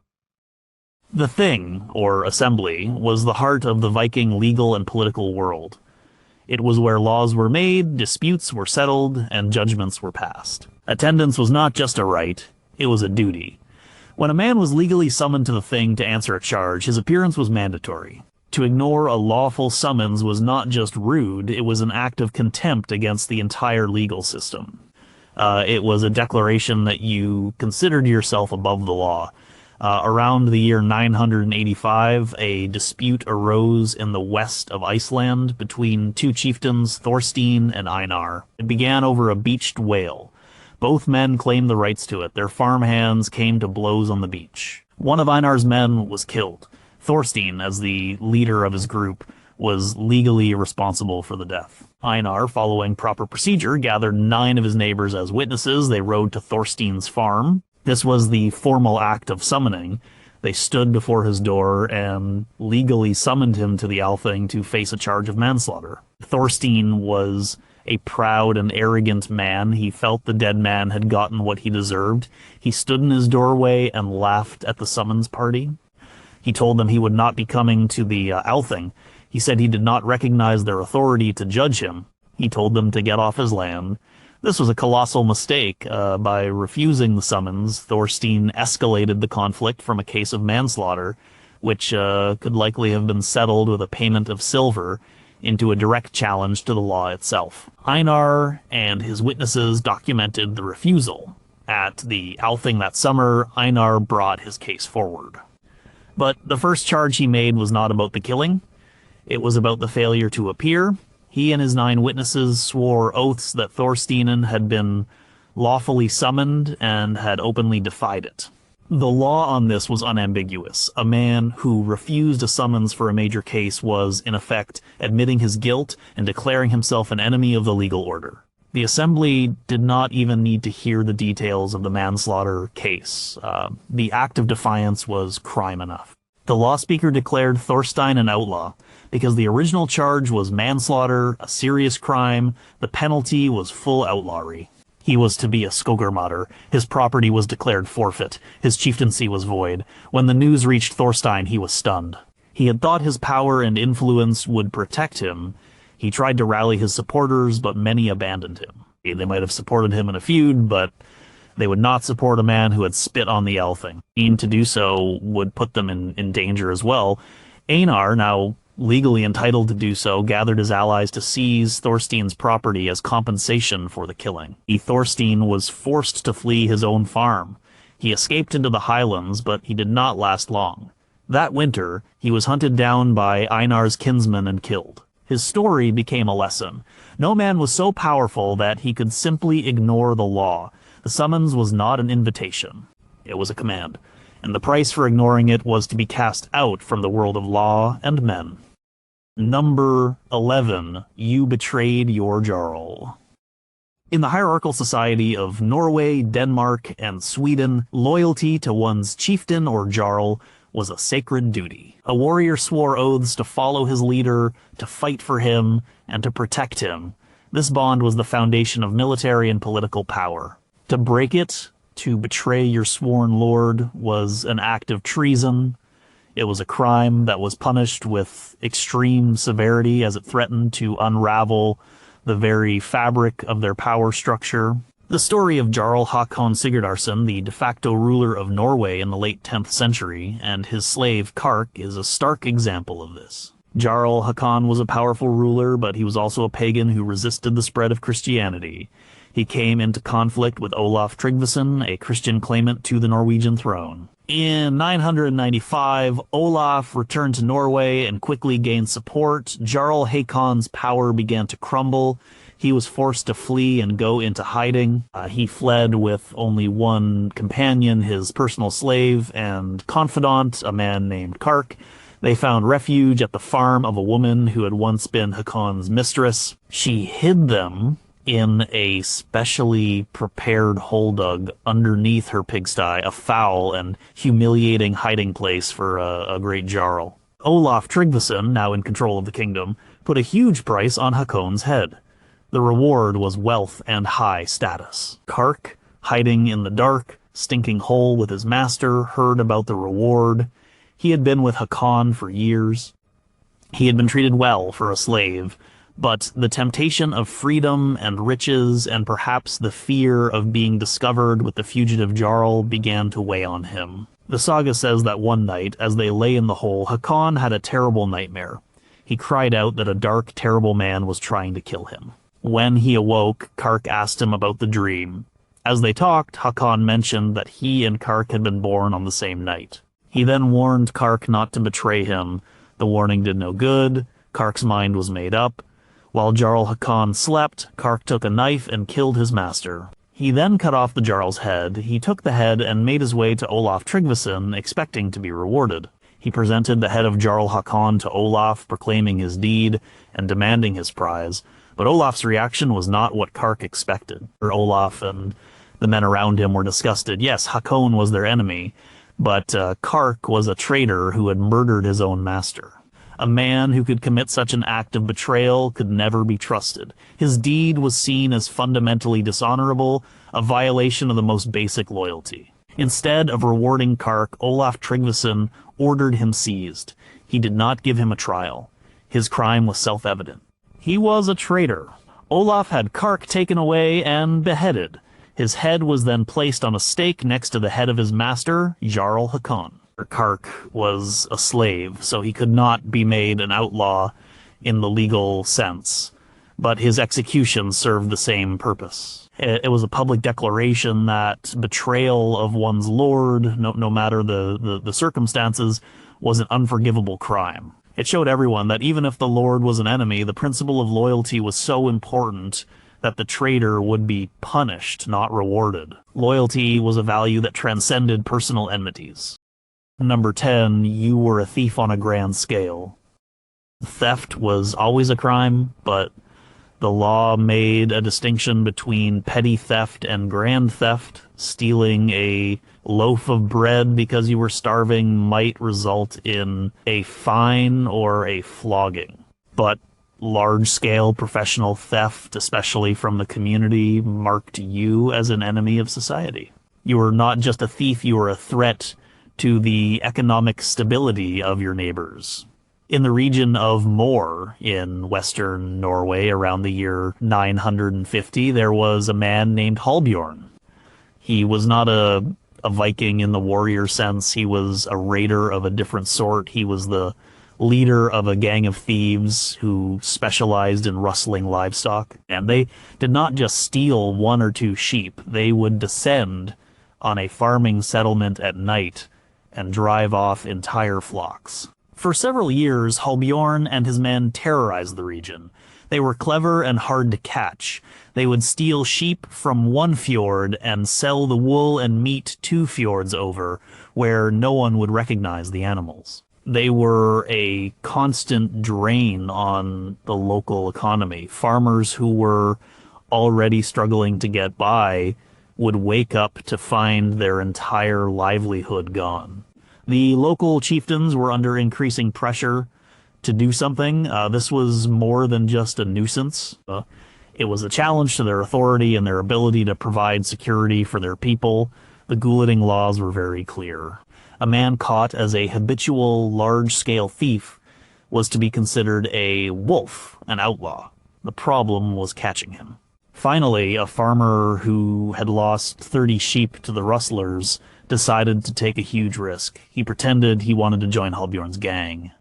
The Thing, or Assembly, was the heart of the Viking legal and political world. It was where laws were made, disputes were settled, and judgments were passed. Attendance was not just a right, it was a duty. When a man was legally summoned to the Thing to answer a charge, his appearance was mandatory. To ignore a lawful summons was not just rude, it was an act of contempt against the entire legal system. It was a declaration that you considered yourself above the law. Around the year 985, a dispute arose in the west of Iceland between two chieftains, Thorstein and Einar. It began over a beached whale. Both men claimed the rights to it. Their farm hands came to blows on the beach. One of Einar's men was killed. Thorstein, as the leader of his group, was legally responsible for the death. Einar, following proper procedure, gathered 9 of his neighbors as witnesses. They rode to Thorstein's farm. This was the formal act of summoning. They stood before his door and legally summoned him to the Althing to face a charge of manslaughter. Thorstein was a proud and arrogant man. He felt the dead man had gotten what he deserved. He stood in his doorway and laughed at the summons party. He told them he would not be coming to the Althing. He said he did not recognize their authority to judge him. He told them to get off his land. This was a colossal mistake. By refusing the summons, Thorstein escalated the conflict from a case of manslaughter, which could likely have been settled with a payment of silver, into a direct challenge to the law itself. Einar and his witnesses documented the refusal. At the Althing that summer, Einar brought his case forward. But the first charge he made was not about the killing. It was about the failure to appear. He and his 9 witnesses swore oaths that Thorstein had been lawfully summoned and had openly defied it. The law on this was unambiguous. A man who refused a summons for a major case was, in effect, admitting his guilt and declaring himself an enemy of the legal order. The assembly did not even need to hear the details of the manslaughter case. The act of defiance was crime enough. The law speaker declared Thorstein an outlaw. Because the original charge was manslaughter, a serious crime, the penalty was full outlawry. He was to be a skogarmaður. His property was declared forfeit. His chieftaincy was void. When the news reached Thorstein, he was stunned. He had thought his power and influence would protect him. He tried to rally his supporters, but many abandoned him. They might have supported him in a feud, but they would not support a man who had spit on the Althing. To do so would put them in danger as well. Einar, now legally entitled to do so, gathered his allies to seize Thorstein's property as compensation for the killing. Thorstein was forced to flee his own farm. He escaped into the highlands, but he did not last long. That winter, he was hunted down by Einar's kinsmen and killed. His story became a lesson. No man was so powerful that he could simply ignore the law. The summons was not an invitation. It was a command. And the price for ignoring it was to be cast out from the world of law and men. Number 11. You betrayed your Jarl. In the hierarchical society of Norway, Denmark, and Sweden, loyalty to one's chieftain or Jarl was a sacred duty. A warrior swore oaths to follow his leader, to fight for him, and to protect him. This bond was the foundation of military and political power. To break it, to betray your sworn lord, was an act of treason. It was a crime that was punished with extreme severity as it threatened to unravel the very fabric of their power structure. The story of Jarl Hákon Sigurdarson, the de facto ruler of Norway in the late 10th century, and his slave Kark is a stark example of this. Jarl Hákon was a powerful ruler, but he was also a pagan who resisted the spread of Christianity. He came into conflict with Olaf Tryggvason, a Christian claimant to the Norwegian throne. In 995, Olaf returned to Norway and quickly gained support. Jarl Hákon's power began to crumble. He was forced to flee and go into hiding. He fled with only one companion, his personal slave and confidant, a man named Kark. They found refuge at the farm of a woman who had once been Hákon's mistress. She hid them in a specially prepared hole dug underneath her pigsty, a foul and humiliating hiding place for a great Jarl. Olaf Tryggvason, now in control of the kingdom, put a huge price on Hákon's head. The reward was wealth and high status. Kark, hiding in the dark, stinking hole with his master, heard about the reward. He had been with Hákon for years. He had been treated well for a slave, but the temptation of freedom and riches and perhaps the fear of being discovered with the fugitive Jarl began to weigh on him. The saga says that one night, as they lay in the hole, Hákon had a terrible nightmare. He cried out that a dark, terrible man was trying to kill him. When he awoke, Kark asked him about the dream. As they talked, Hákon mentioned that he and Kark had been born on the same night. He then warned Kark not to betray him. The warning did no good. Kark's mind was made up. While Jarl Hákon slept, Kark took a knife and killed his master. He then cut off the Jarl's head. He took the head and made his way to Olaf Tryggvason, expecting to be rewarded. He presented the head of Jarl Hákon to Olaf, proclaiming his deed and demanding his prize, but Olaf's reaction was not what Kark expected. Olaf and the men around him were disgusted. Yes, Hákon was their enemy, but Kark was a traitor who had murdered his own master. A man who could commit such an act of betrayal could never be trusted. His deed was seen as fundamentally dishonorable, a violation of the most basic loyalty. Instead of rewarding Kark, Olaf Tryggvason ordered him seized. He did not give him a trial. His crime was self-evident. He was a traitor. Olaf had Kark taken away and beheaded. His head was then placed on a stake next to the head of his master, Jarl Hákon. Kark was a slave, so he could not be made an outlaw in the legal sense, but his execution served the same purpose. It was a public declaration that betrayal of one's lord, no matter the circumstances, was an unforgivable crime. It showed everyone that even if the lord was an enemy, the principle of loyalty was so important that the traitor would be punished, not rewarded. Loyalty was a value that transcended personal enmities. Number 10, you were a thief on a grand scale. Theft was always a crime, but the law made a distinction between petty theft and grand theft. Stealing a loaf of bread because you were starving might result in a fine or a flogging. But large-scale professional theft, especially from the community, marked you as an enemy of society. You were not just a thief, you were a threat to the economic stability of your neighbors. In the region of Mor, in western Norway, around the year 950, there was a man named Hallbjorn. He was not a Viking in the warrior sense. He was a raider of a different sort. He was the leader of a gang of thieves who specialized in rustling livestock. And they did not just steal one or two sheep. They would descend on a farming settlement at night and drive off entire flocks. For several years, Hallbjorn and his men terrorized the region. They were clever and hard to catch. They would steal sheep from one fjord and sell the wool and meat 2 fjords over, where no one would recognize the animals. They were a constant drain on the local economy. Farmers who were already struggling to get by would wake up to find their entire livelihood gone. The local chieftains were under increasing pressure to do something. This was more than just a nuisance. It was a challenge to their authority and their ability to provide security for their people. The gulating laws were very clear. A man caught as a habitual large-scale thief was to be considered a wolf, an outlaw. The problem was catching him. Finally, a farmer who had lost 30 sheep to the rustlers decided to take a huge risk. He pretended he wanted to join Hallbjorn's gang.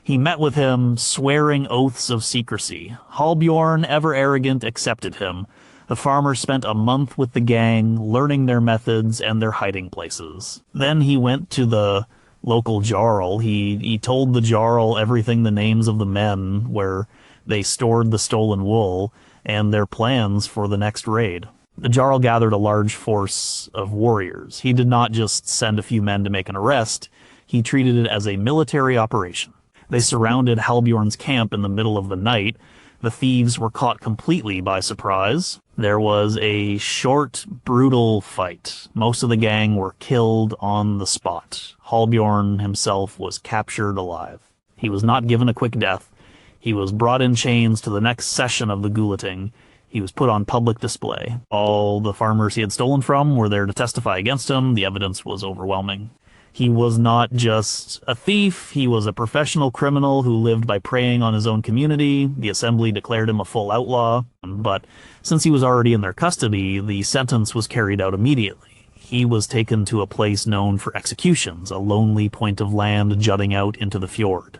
He met with him, swearing oaths of secrecy. Hallbjorn, ever arrogant, accepted him. The farmer spent a month with the gang, learning their methods and their hiding places. Then he went to the local Jarl. He told the Jarl everything, the names of the men, where they stored the stolen wool, and their plans for the next raid. The Jarl gathered a large force of warriors. He did not just send a few men to make an arrest. He treated it as a military operation. They surrounded Hallbjorn's camp in the middle of the night. The thieves were caught completely by surprise. There was a short, brutal fight. Most of the gang were killed on the spot. Hallbjorn himself was captured alive. He was not given a quick death. He was brought in chains to the next session of the gulating. He was put on public display. All the farmers he had stolen from were there to testify against him. The evidence was overwhelming. He was not just a thief, he was a professional criminal who lived by preying on his own community. The assembly declared him a full outlaw, but since he was already in their custody, the sentence was carried out immediately. He was taken to a place known for executions, a lonely point of land jutting out into the fjord.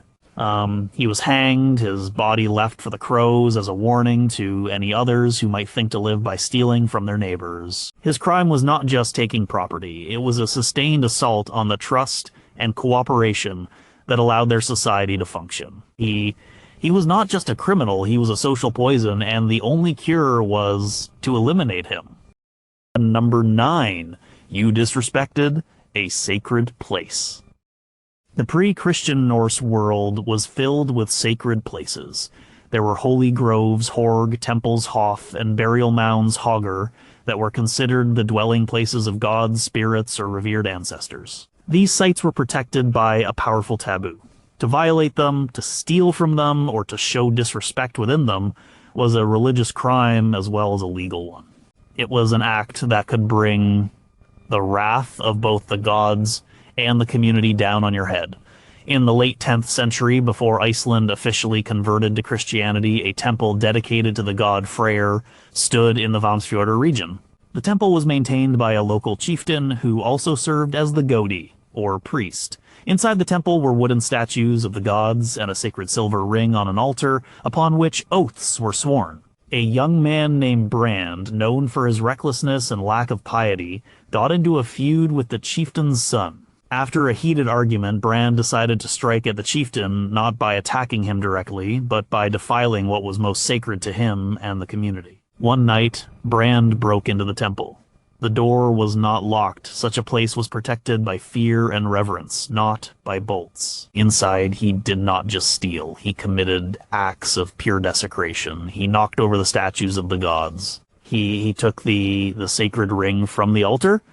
He was hanged, his body left for the crows as a warning to any others who might think to live by stealing from their neighbors. His crime was not just taking property, it was a sustained assault on the trust and cooperation that allowed their society to function. He was not just a criminal, he was a social poison, and the only cure was to eliminate him. Number 9, you disrespected a sacred place. The pre-Christian Norse world was filled with sacred places. There were holy groves, horg, temples, hof, and burial mounds, hogr, that were considered the dwelling places of gods, spirits, or revered ancestors. These sites were protected by a powerful taboo. To violate them, to steal from them, or to show disrespect within them was a religious crime as well as a legal one. It was an act that could bring the wrath of both the gods and the community down on your head. In the late 10th century, before Iceland officially converted to Christianity, a temple dedicated to the god Freyr stood in the Vaumsfjordur region. The temple was maintained by a local chieftain who also served as the godi, or priest. Inside the temple were wooden statues of the gods and a sacred silver ring on an altar upon which oaths were sworn. A young man named Brand, known for his recklessness and lack of piety, got into a feud with the chieftain's son. After a heated argument, Brand decided to strike at the chieftain not by attacking him directly, but by defiling what was most sacred to him and the community. One night, Brand broke into the temple. The door was not locked. Such a place was protected by fear and reverence, not by bolts. Inside, he did not just steal. He committed acts of pure desecration. He knocked over the statues of the gods. He took the sacred ring from the altar.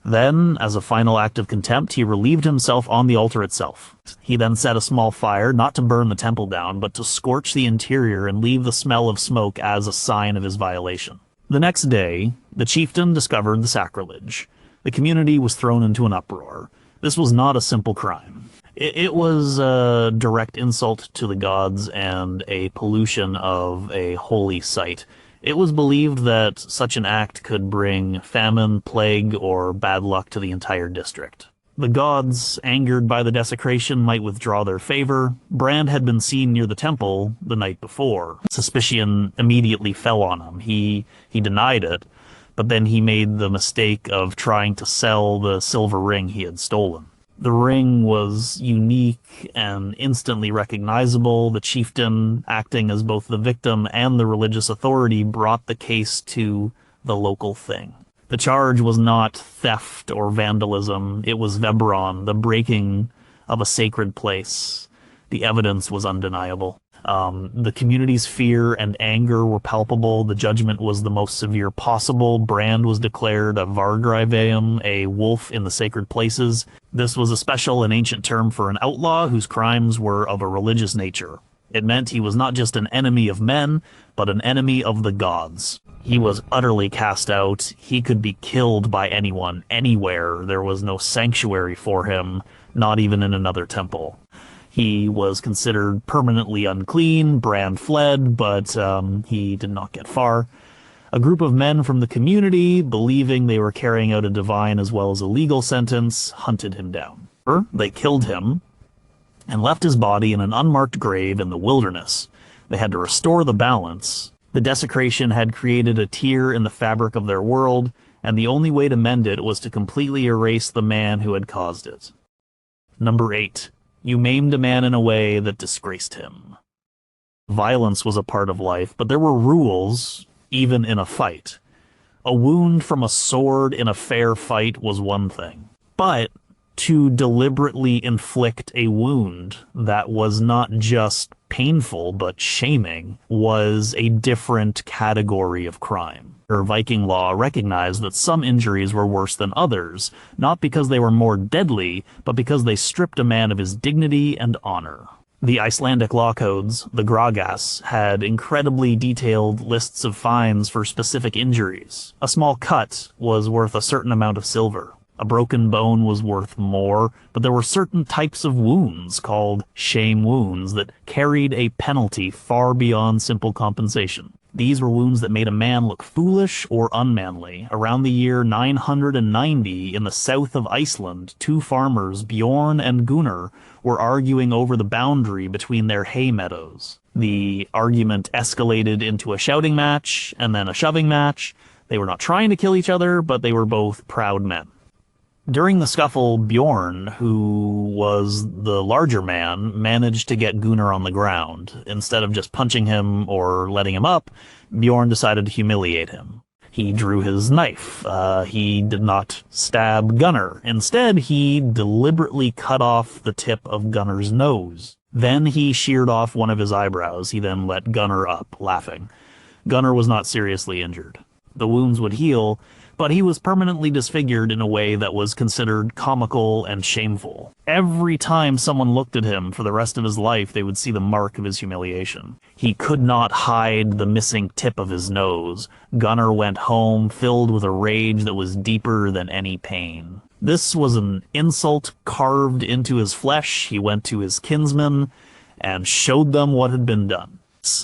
Then, as a final act of contempt, he relieved himself on the altar itself. He then set a small fire, not to burn the temple down, but to scorch the interior and leave the smell of smoke as a sign of his violation. The next day, the chieftain discovered the sacrilege. The community was thrown into an uproar. This was not a simple crime. It was a direct insult to the gods and a pollution of a holy site. It was believed that such an act could bring famine, plague, or bad luck to the entire district. The gods, angered by the desecration, might withdraw their favor. Brand had been seen near the temple the night before. Suspicion immediately fell on him. He denied it, but then he made the mistake of trying to sell the silver ring he had stolen. The ring was unique and instantly recognizable. The chieftain, acting as both the victim and the religious authority, brought the case to the local thing. The charge was not theft or vandalism. It was vebron, the breaking of a sacred place. The evidence was undeniable. The community's fear and anger were palpable. The judgment was the most severe possible. Brand was declared a Vargriveum, a wolf in the sacred places. This was a special and ancient term for an outlaw whose crimes were of a religious nature. It meant he was not just an enemy of men, but an enemy of the gods. He was utterly cast out. He could be killed by anyone, anywhere. There was no sanctuary for him, not even in another temple. He was considered permanently unclean. Brand fled, but he did not get far. A group of men from the community, believing they were carrying out a divine as well as a legal sentence, hunted him down. They killed him and left his body in an unmarked grave in the wilderness. They had to restore the balance. The desecration had created a tear in the fabric of their world, and the only way to mend it was to completely erase the man who had caused it. Number 8. You maimed a man in a way that disgraced him. Violence was a part of life, but there were rules, even in a fight. A wound from a sword in a fair fight was one thing, but to deliberately inflict a wound that was not just painful but shaming was a different category of crime. Viking law recognized that some injuries were worse than others, not because they were more deadly, but because they stripped a man of his dignity and honor. The Icelandic law codes, the Gragas, had incredibly detailed lists of fines for specific injuries. A small cut was worth a certain amount of silver. A broken bone was worth more, but there were certain types of wounds, called shame wounds, that carried a penalty far beyond simple compensation. These were wounds that made a man look foolish or unmanly. Around the year 990, in the south of Iceland, two farmers, Bjorn and Gunnar, were arguing over the boundary between their hay meadows. The argument escalated into a shouting match, and then a shoving match. They were not trying to kill each other, but they were both proud men. During the scuffle, Bjorn, who was the larger man, managed to get Gunnar on the ground. Instead of just punching him or letting him up, Bjorn decided to humiliate him. He drew his knife. He did not stab Gunnar. Instead, he deliberately cut off the tip of Gunnar's nose. Then he sheared off one of his eyebrows. He then let Gunnar up, laughing. Gunnar was not seriously injured. The wounds would heal, but he was permanently disfigured in a way that was considered comical and shameful. Every time someone looked at him for the rest of his life, they would see the mark of his humiliation. He could not hide the missing tip of his nose. Gunnar went home filled with a rage that was deeper than any pain. This was an insult carved into his flesh. He went to his kinsmen and showed them what had been done.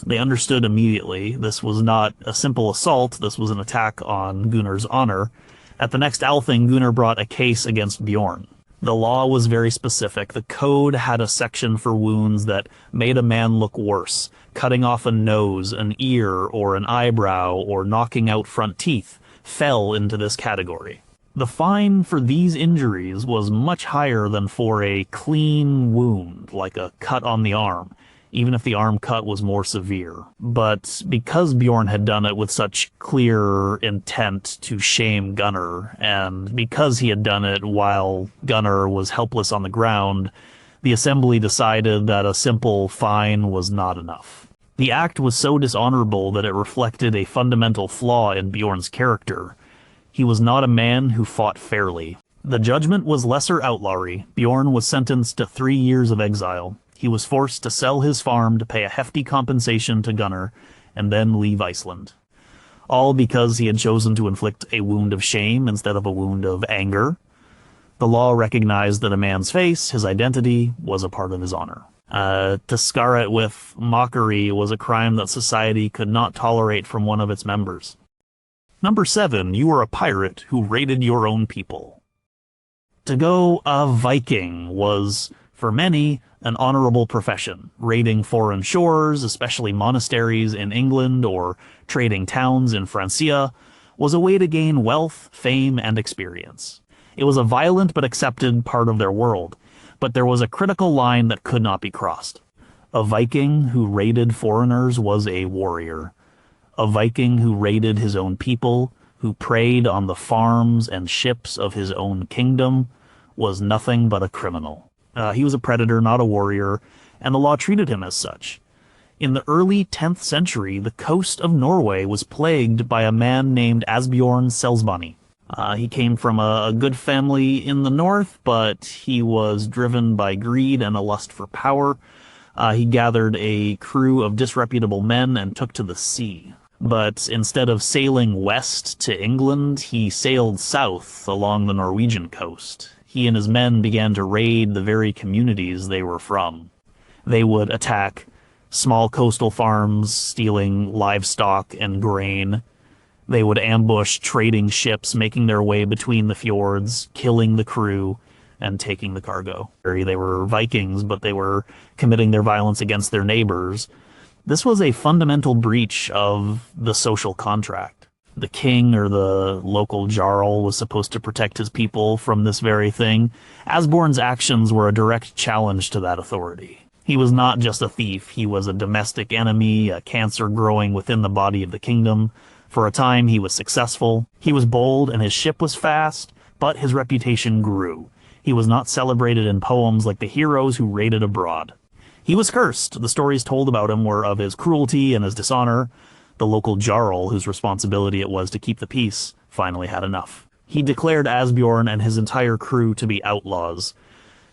They understood immediately. This was not a simple assault. This was an attack on Gunnar's honor. At the next Althing, Gunnar brought a case against Bjorn. The law was very specific. The code had a section for wounds that made a man look worse. Cutting off a nose, an ear, or an eyebrow, or knocking out front teeth fell into this category. The fine for these injuries was much higher than for a clean wound, like a cut on the arm, even if the arm cut was more severe. But because Bjorn had done it with such clear intent to shame Gunnar, and because he had done it while Gunnar was helpless on the ground, the assembly decided that a simple fine was not enough. The act was so dishonorable that it reflected a fundamental flaw in Bjorn's character. He was not a man who fought fairly. The judgment was lesser outlawry. Bjorn was sentenced to 3 years of exile. He was forced to sell his farm to pay a hefty compensation to Gunnar, and then leave Iceland. All because he had chosen to inflict a wound of shame instead of a wound of anger. The law recognized that a man's face, his identity, was a part of his honor. To scar it with mockery was a crime that society could not tolerate from one of its members. Number 7, you were a pirate who raided your own people. To go a Viking was, for many, an honorable profession. Raiding foreign shores, especially monasteries in England or trading towns in Francia, was a way to gain wealth, fame, and experience. It was a violent but accepted part of their world, but there was a critical line that could not be crossed. A Viking who raided foreigners was a warrior. A Viking who raided his own people, who preyed on the farms and ships of his own kingdom, was nothing but a criminal. He was a predator, not a warrior, and the law treated him as such. In the early 10th century, the coast of Norway was plagued by a man named Asbjorn Selsbani. He came from a good family in the north, but he was driven by greed and a lust for power. He gathered a crew of disreputable men and took to the sea. But instead of sailing west to England, he sailed south along the Norwegian coast. He and his men began to raid the very communities they were from. They would attack small coastal farms, stealing livestock and grain. They would ambush trading ships making their way between the fjords, killing the crew, and taking the cargo. They were Vikings, but they were committing their violence against their neighbors. This was a fundamental breach of the social contract. The king or the local jarl was supposed to protect his people from this very thing. Asbjorn's actions were a direct challenge to that authority. He was not just a thief, he was a domestic enemy, a cancer growing within the body of the kingdom. For a time he was successful. He was bold and his ship was fast, but his reputation grew. He was not celebrated in poems like the heroes who raided abroad. He was cursed. The stories told about him were of his cruelty and his dishonor. The local jarl, whose responsibility it was to keep the peace, finally had enough. He declared Asbjorn and his entire crew to be outlaws.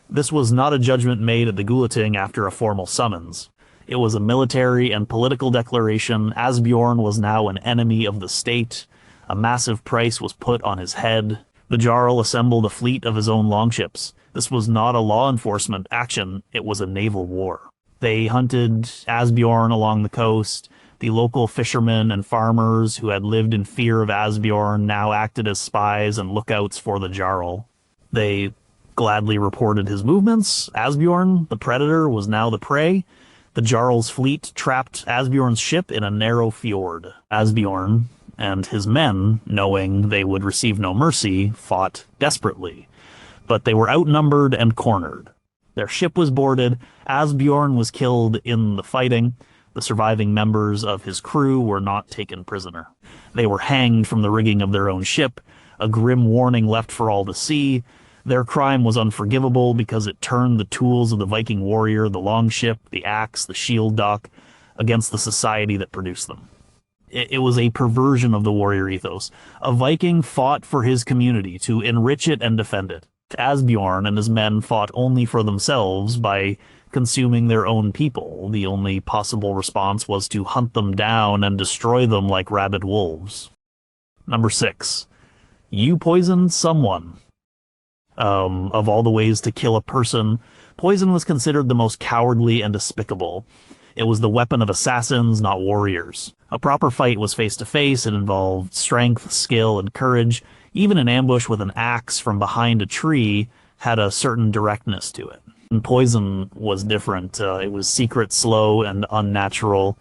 This was not a judgment made at the Gulating after a formal summons. It was a military and political declaration. Asbjorn was now an enemy of the state. A massive price was put on his head. The jarl assembled a fleet of his own longships. This was not a law enforcement action, it was a naval war. They hunted Asbjorn along the coast. The local fishermen and farmers who had lived in fear of Asbjorn now acted as spies and lookouts for the Jarl. They gladly reported his movements. Asbjorn, the predator, was now the prey. The Jarl's fleet trapped Asbjorn's ship in a narrow fjord. Asbjorn and his men, knowing they would receive no mercy, fought desperately. But they were outnumbered and cornered. Their ship was boarded. Asbjorn was killed in the fighting. The surviving members of his crew were not taken prisoner. They were hanged from the rigging of their own ship, a grim warning left for all to see. Their crime was unforgivable because it turned the tools of the Viking warrior, the longship, the axe, the shield dock, against the society that produced them. It was a perversion of the warrior ethos. A Viking fought for his community to enrich it and defend it. Asbjorn and his men fought only for themselves by consuming their own people. The only possible response was to hunt them down and destroy them like rabid wolves. Number 6. You poisoned someone. Of all the ways to kill a person, poison was considered the most cowardly and despicable. It was the weapon of assassins, not warriors. A proper fight was face-to-face. It involved strength, skill, and courage. Even an ambush with an axe from behind a tree had a certain directness to it. And poison was different. It was secret, slow, and unnatural.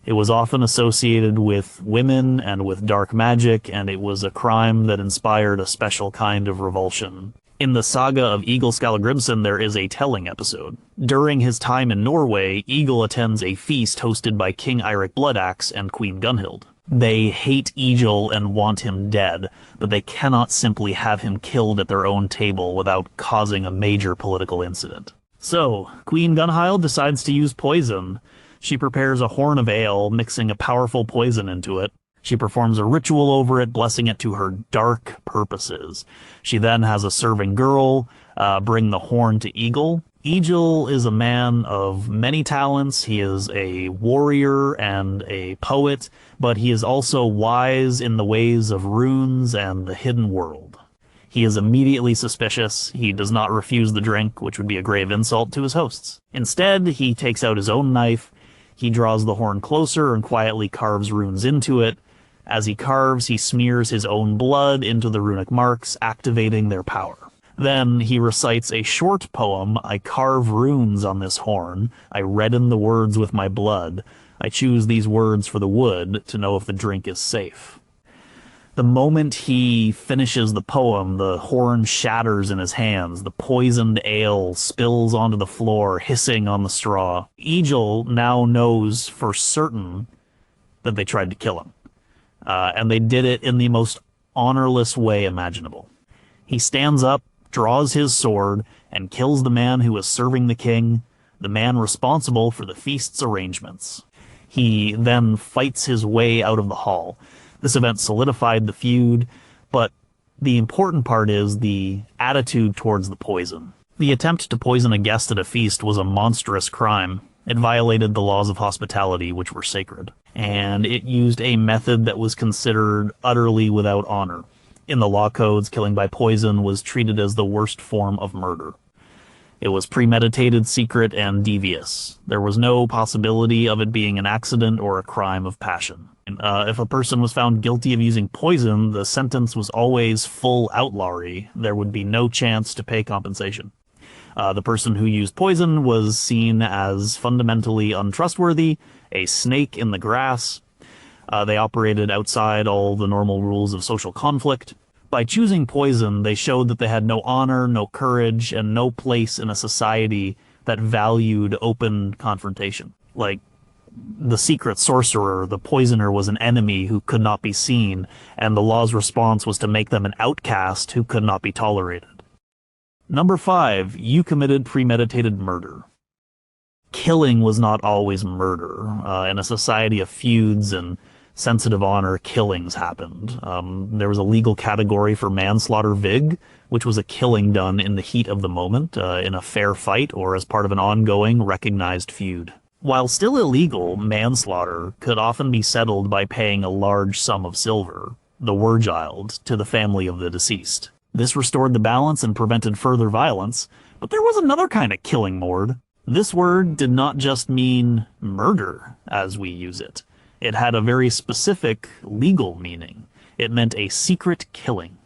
It was often associated with women and with dark magic, and it was a crime that inspired a special kind of revulsion. In the saga of Egil Skallagrímsson, there is a telling episode. During his time in Norway, Egil attends a feast hosted by King Eirik Bloodaxe and Queen Gunhild. They hate Egil and want him dead, but they cannot simply have him killed at their own table without causing a major political incident. So, Queen Gunhild decides to use poison. She prepares a horn of ale, mixing a powerful poison into it. She performs a ritual over it, blessing it to her dark purposes. She then has a serving girl bring the horn to Egil. Egil is a man of many talents. He is a warrior and a poet, but he is also wise in the ways of runes and the hidden world. He is immediately suspicious. He does not refuse the drink, which would be a grave insult to his hosts. Instead, he takes out his own knife. He draws the horn closer and quietly carves runes into it. As he carves, he smears his own blood into the runic marks, activating their power. Then he recites a short poem. I carve runes on this horn. I redden the words with my blood. I choose these words for the wood to know if the drink is safe. The moment he finishes the poem, the horn shatters in his hands. The poisoned ale spills onto the floor, hissing on the straw. Egil now knows for certain that they tried to kill him. And they did it in the most honorless way imaginable. He stands up, draws his sword, and kills the man who was serving the king, the man responsible for the feast's arrangements. He then fights his way out of the hall. This event solidified the feud, but the important part is the attitude towards the poison. The attempt to poison a guest at a feast was a monstrous crime. It violated the laws of hospitality, which were sacred, and it used a method that was considered utterly without honor. In the law codes, killing by poison was treated as the worst form of murder. It was premeditated, secret, and devious. There was no possibility of it being an accident or a crime of passion. If a person was found guilty of using poison, the sentence was always full outlawry. There would be no chance to pay compensation. The person who used poison was seen as fundamentally untrustworthy, a snake in the grass. They operated outside all the normal rules of social conflict. By choosing poison, they showed that they had no honor, no courage, and no place in a society that valued open confrontation. Like, the secret sorcerer, the poisoner, was an enemy who could not be seen, and the law's response was to make them an outcast who could not be tolerated. Number 5, you committed premeditated murder. Killing was not always murder. In a society of feuds and sensitive honor, killings happened. There was a legal category for manslaughter vig, which was a killing done in the heat of the moment, in a fair fight, or as part of an ongoing, recognized feud. While still illegal, manslaughter could often be settled by paying a large sum of silver, the wergild, to the family of the deceased. This restored the balance and prevented further violence, but there was another kind of killing mord. This word did not just mean murder as we use it. It had a very specific legal meaning. It meant a secret killing.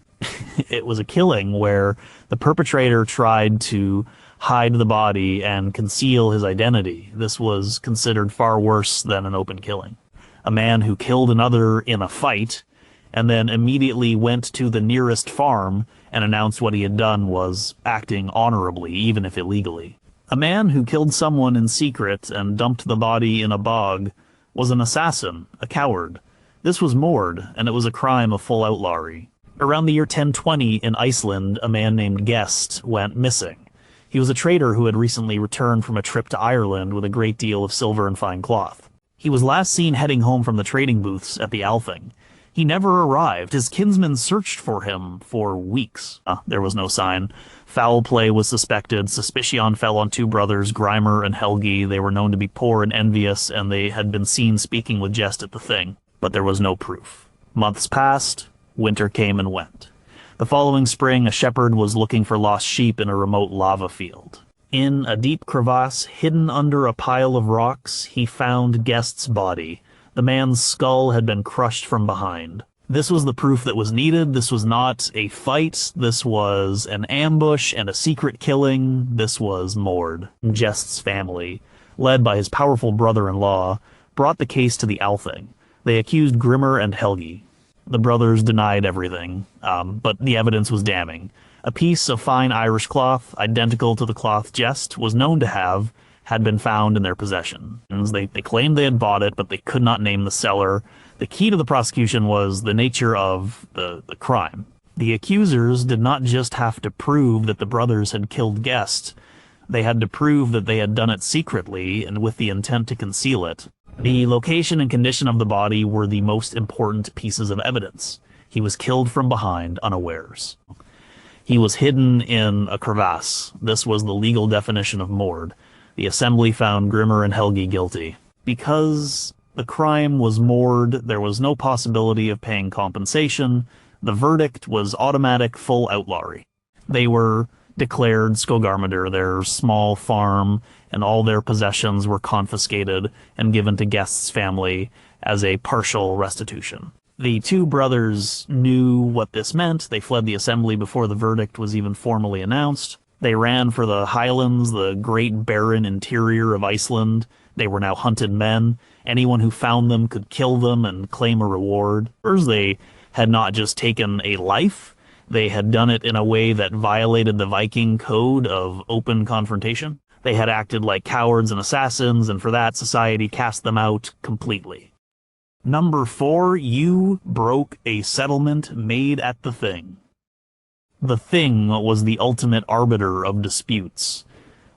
It was a killing where the perpetrator tried to hide the body and conceal his identity. This was considered far worse than an open killing. A man who killed another in a fight and then immediately went to the nearest farm and announced what he had done was acting honorably, even if illegally. A man who killed someone in secret and dumped the body in a bog was an assassin, a coward. This was mord, and it was a crime of full outlawry. Around the year 1020 in Iceland, a man named Gest went missing. He was a trader who had recently returned from a trip to Ireland with a great deal of silver and fine cloth. He was last seen heading home from the trading booths at the Althing. He never arrived. His kinsmen searched for him for weeks. There was no sign. Foul play was suspected. Suspicion fell on two brothers, Greimer and Helgi. They were known to be poor and envious, and they had been seen speaking with Gest at the Thing. But there was no proof. Months passed. Winter came and went. The following spring, a shepherd was looking for lost sheep in a remote lava field. In a deep crevasse, hidden under a pile of rocks, he found Gest's body. The man's skull had been crushed from behind. This was the proof that was needed. This was not a fight. This was an ambush and a secret killing. This was mord. Gest's family, led by his powerful brother-in-law, brought the case to the Althing. They accused Grimmer and Helgi. The brothers denied everything, but the evidence was damning. A piece of fine Irish cloth, identical to the cloth Gest was known to have, had been found in their possession. They claimed they had bought it, but they could not name the seller. The key to the prosecution was the nature of the crime. The accusers did not just have to prove that the brothers had killed Gest. They had to prove that they had done it secretly and with the intent to conceal it. The location and condition of the body were the most important pieces of evidence. He was killed from behind, unawares. He was hidden in a crevasse. This was the legal definition of mord. The assembly found Grimmer and Helgi guilty. Because the crime was mord, there was no possibility of paying compensation. The verdict was automatic full outlawry. They were declared skogarmadur, their small farm, and all their possessions were confiscated and given to Gest's family as a partial restitution. The two brothers knew what this meant. They fled the assembly before the verdict was even formally announced. They ran for the Highlands, the great barren interior of Iceland. They were now hunted men. Anyone who found them could kill them and claim a reward. First, they had not just taken a life, they had done it in a way that violated the Viking code of open confrontation. They had acted like cowards and assassins, and for that, society cast them out completely. Number 4, you broke a settlement made at the Thing. The Thing was the ultimate arbiter of disputes.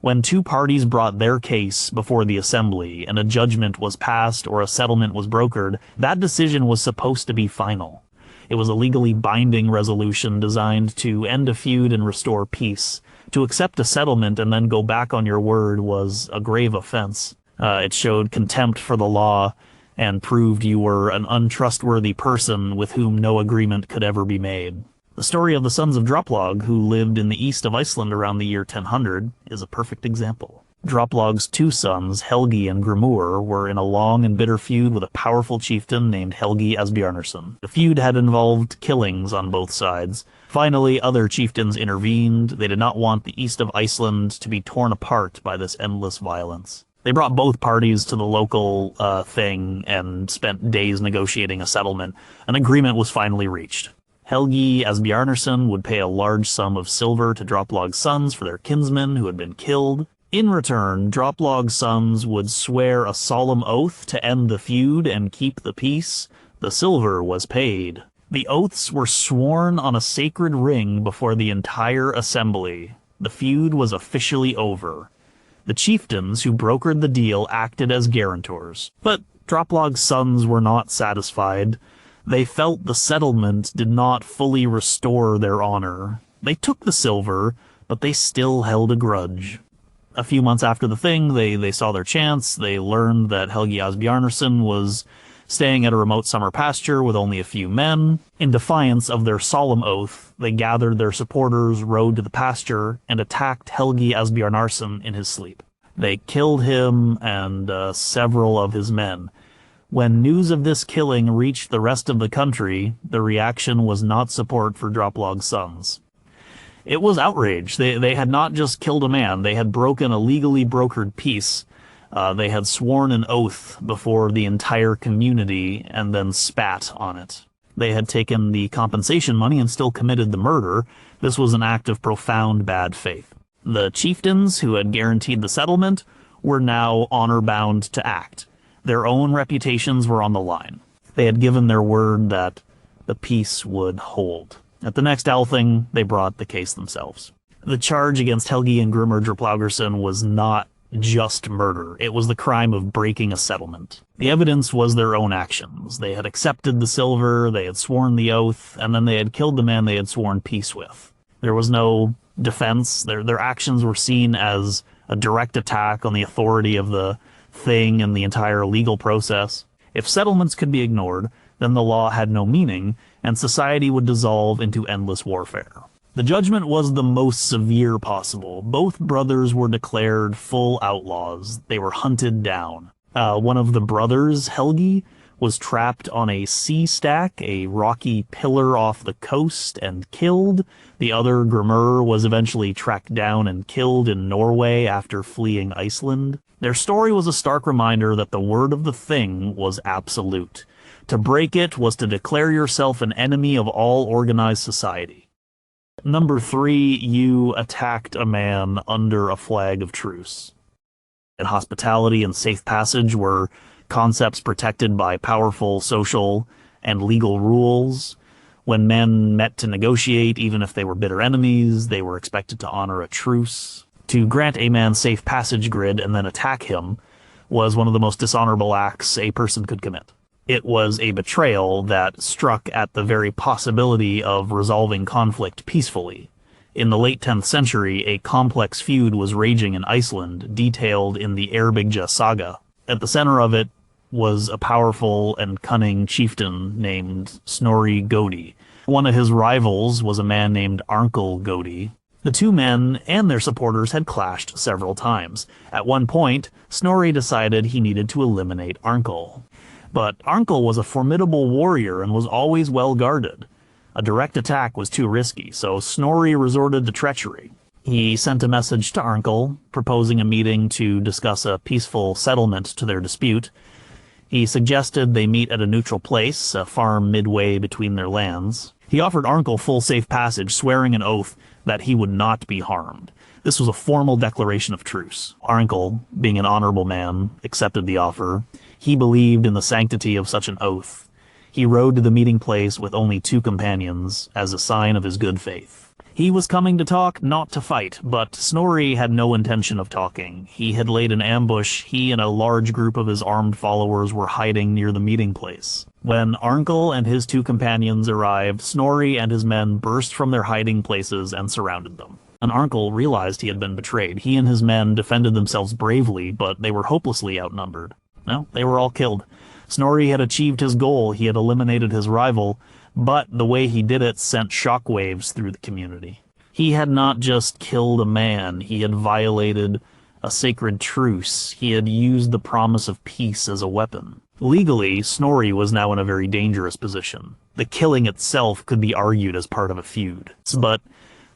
When two parties brought their case before the assembly and a judgment was passed or a settlement was brokered, that decision was supposed to be final. It was a legally binding resolution designed to end a feud and restore peace. To accept a settlement and then go back on your word was a grave offense. It showed contempt for the law and proved you were an untrustworthy person with whom no agreement could ever be made. The story of the sons of Droplog, who lived in the east of Iceland around the year 1000, is a perfect example. Droplog's two sons, Helgi and Grimur, were in a long and bitter feud with a powerful chieftain named Helgi Asbjarnarson. The feud had involved killings on both sides. Finally, other chieftains intervened. They did not want the east of Iceland to be torn apart by this endless violence. They brought both parties to the local thing and spent days negotiating a settlement. An agreement was finally reached. Helgi Asbjarnarson would pay a large sum of silver to Droplog's sons for their kinsmen who had been killed. In return, Droplog's sons would swear a solemn oath to end the feud and keep the peace. The silver was paid. The oaths were sworn on a sacred ring before the entire assembly. The feud was officially over. The chieftains who brokered the deal acted as guarantors. But Droplog's sons were not satisfied. They felt the settlement did not fully restore their honor. They took the silver, but they still held a grudge. A few months after the thing, they saw their chance. They learned that Helgi Asbjarnarson was staying at a remote summer pasture with only a few men. In defiance of their solemn oath, they gathered their supporters, rode to the pasture, and attacked Helgi Asbjarnarson in his sleep. They killed him and several of his men. When news of this killing reached the rest of the country, the reaction was not support for Droplog's sons. It was outrage. They had not just killed a man, they had broken a legally brokered peace. They had sworn an oath before the entire community and then spat on it. They had taken the compensation money and still committed the murder. This was an act of profound bad faith. The chieftains who had guaranteed the settlement were now honor-bound to act. Their own reputations were on the line. They had given their word that the peace would hold. At the next Althing, they brought the case themselves. The charge against Helgi and Grimur Droplaugarsson was not just murder. It was the crime of breaking a settlement. The evidence was their own actions. They had accepted the silver, they had sworn the oath, and then they had killed the man they had sworn peace with. There was no defense. Their actions were seen as a direct attack on the authority of the thing and the entire legal process. If settlements could be ignored, then the law had no meaning, and society would dissolve into endless warfare. The judgment was the most severe possible. Both brothers were declared full outlaws. They were hunted down. One of the brothers, Helgi, was trapped on a sea stack, a rocky pillar off the coast, and killed. The other, Grimur, was eventually tracked down and killed in Norway after fleeing Iceland. Their story was a stark reminder that the word of the thing was absolute. To break it was to declare yourself an enemy of all organized society. Number 3, you attacked a man under a flag of truce. And hospitality and safe passage were concepts protected by powerful social and legal rules. When men met to negotiate, even if they were bitter enemies, they were expected to honor a truce. To grant a man safe passage grid and then attack him was one of the most dishonorable acts a person could commit. It was a betrayal that struck at the very possibility of resolving conflict peacefully. In the late 10th century, a complex feud was raging in Iceland, detailed in the Eyrbyggja saga. At the center of it was a powerful and cunning chieftain named Snorri Goði. One of his rivals was a man named Arnkell Goði. The two men and their supporters had clashed several times. At one point, Snorri decided he needed to eliminate Arnkell. But Arnkell was a formidable warrior and was always well guarded. A direct attack was too risky, so Snorri resorted to treachery. He sent a message to Arnkell, proposing a meeting to discuss a peaceful settlement to their dispute. He suggested they meet at a neutral place, a farm midway between their lands. He offered Arnkell full safe passage, swearing an oath that he would not be harmed. This was a formal declaration of truce. Arnkell, being an honorable man, accepted the offer. He believed in the sanctity of such an oath. He rode to the meeting place with only 2 companions, as a sign of his good faith. He was coming to talk, not to fight, but Snorri had no intention of talking. He had laid an ambush. He and a large group of his armed followers were hiding near the meeting place. When Arnkell and his 2 companions arrived, Snorri and his men burst from their hiding places and surrounded them. And Arnkell realized he had been betrayed. He and his men defended themselves bravely, but they were hopelessly outnumbered. No, they were all killed. Snorri had achieved his goal. He had eliminated his rival, but the way he did it sent shockwaves through the community. He had not just killed a man. He had violated a sacred truce. He had used the promise of peace as a weapon. Legally, Snorri was now in a very dangerous position. The killing itself could be argued as part of a feud, but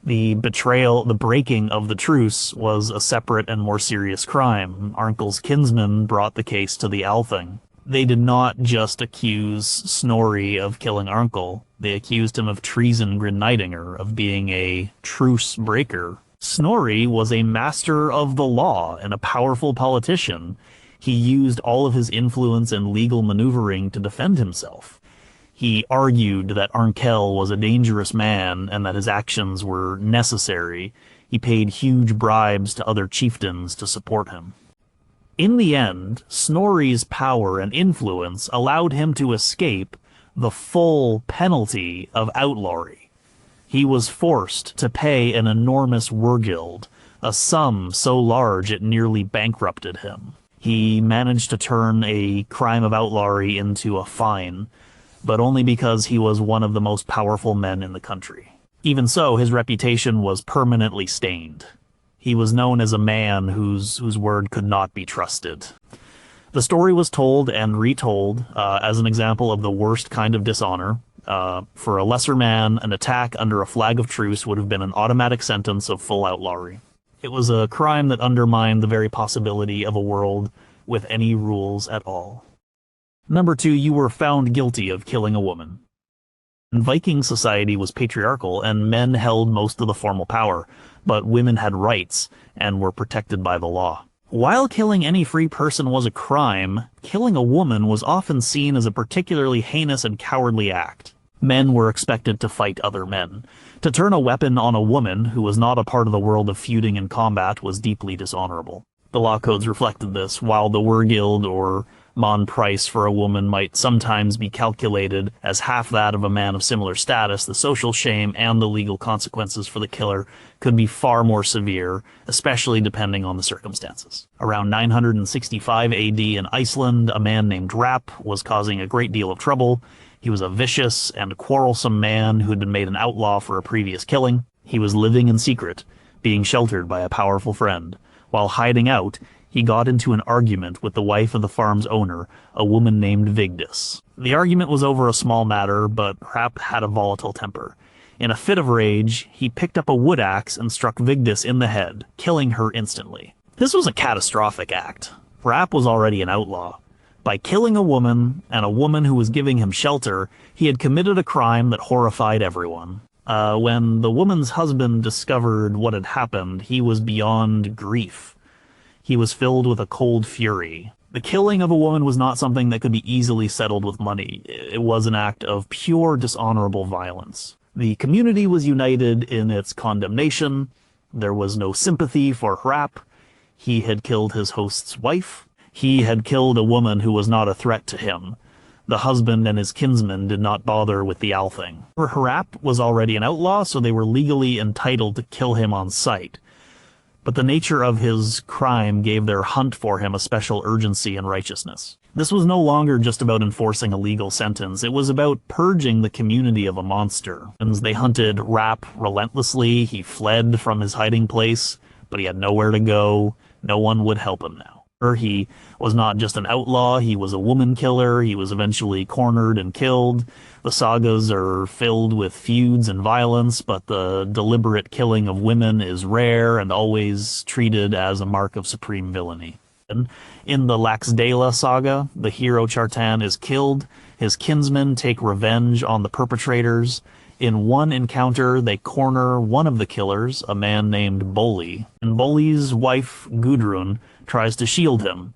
the betrayal, the breaking of the truce, was a separate and more serious crime. Arnkell's kinsmen brought the case to the Althing. They did not just accuse Snorri of killing Arnkell. They accused him of treason Gridnidinger, of being a truce breaker. Snorri was a master of the law and a powerful politician. He used all of his influence and legal maneuvering to defend himself. He argued that Arnkell was a dangerous man and that his actions were necessary. He paid huge bribes to other chieftains to support him. In the end, Snorri's power and influence allowed him to escape the full penalty of outlawry. He was forced to pay an enormous wergild, a sum so large it nearly bankrupted him. He managed to turn a crime of outlawry into a fine, but only because he was one of the most powerful men in the country. Even so, his reputation was permanently stained. He was known as a man whose word could not be trusted. The story was told and retold as an example of the worst kind of dishonor. For a lesser man, an attack under a flag of truce would have been an automatic sentence of full outlawry. It was a crime that undermined the very possibility of a world with any rules at all. Number 2, you were found guilty of killing a woman. Viking society was patriarchal, and men held most of the formal power, but women had rights and were protected by the law. While killing any free person was a crime, killing a woman was often seen as a particularly heinous and cowardly act. Men were expected to fight other men. To turn a weapon on a woman who was not a part of the world of feuding and combat was deeply dishonorable. The law codes reflected this, while the wergild or mon price for a woman might sometimes be calculated as half that of a man of similar status. The social shame and the legal consequences for the killer could be far more severe, especially depending on the circumstances. Around 965 AD in Iceland, a man named Rap was causing a great deal of trouble. He was a vicious and quarrelsome man who had been made an outlaw for a previous killing. He was living in secret, being sheltered by a powerful friend. While hiding out, he got into an argument with the wife of the farm's owner, a woman named Vigdis. The argument was over a small matter, but Rap had a volatile temper. In a fit of rage, he picked up a wood axe and struck Vigdis in the head, killing her instantly. This was a catastrophic act. Rap was already an outlaw. By killing a woman, and a woman who was giving him shelter, he had committed a crime that horrified everyone. When the woman's husband discovered what had happened, he was beyond grief. He was filled with a cold fury. The killing of a woman was not something that could be easily settled with money. It was an act of pure dishonorable violence. The community was united in its condemnation. There was no sympathy for Rap. He had killed his host's wife. He had killed a woman who was not a threat to him. The husband and his kinsmen did not bother with the Althing. Rap was already an outlaw, so they were legally entitled to kill him on sight. But the nature of his crime gave their hunt for him a special urgency and righteousness. This was no longer just about enforcing a legal sentence. It was about purging the community of a monster. As they hunted Rap relentlessly, he fled from his hiding place, but he had nowhere to go. No one would help him now. He was not just an outlaw, he was a woman killer. He was eventually cornered and killed. The sagas are filled with feuds and violence, but the deliberate killing of women is rare and always treated as a mark of supreme villainy. In the Laxdæla saga, the hero Kjartan is killed. His kinsmen take revenge on the perpetrators. In one encounter, they corner one of the killers, a man named Bolli, and Bolli's wife, Gudrun, tries to shield him.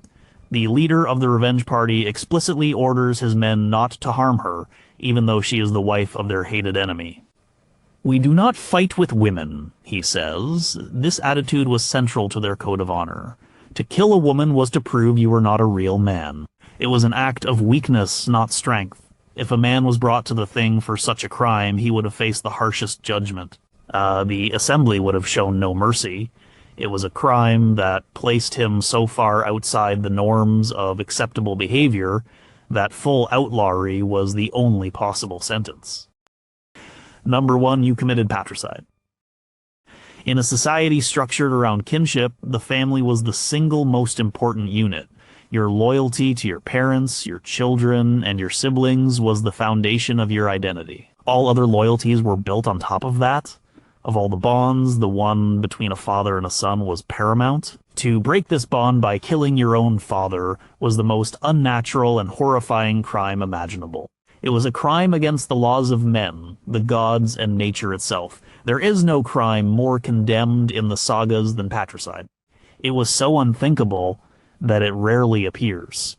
The leader of the revenge party explicitly orders his men not to harm her, even though she is the wife of their hated enemy. "We do not fight with women," he says. This attitude was central to their code of honor. To kill a woman was to prove you were not a real man. It was an act of weakness, not strength. If a man was brought to the Thing for such a crime, he would have faced the harshest judgment. The assembly would have shown no mercy. It was a crime that placed him so far outside the norms of acceptable behavior that full outlawry was the only possible sentence. Number 1, you committed patricide. In a society structured around kinship, the family was the single most important unit. Your loyalty to your parents, your children, and your siblings was the foundation of your identity. All other loyalties were built on top of that. Of all the bonds, the one between a father and a son was paramount. To break this bond by killing your own father was the most unnatural and horrifying crime imaginable. It was a crime against the laws of men, the gods, and nature itself. There is no crime more condemned in the sagas than patricide. It was so unthinkable that it rarely appears.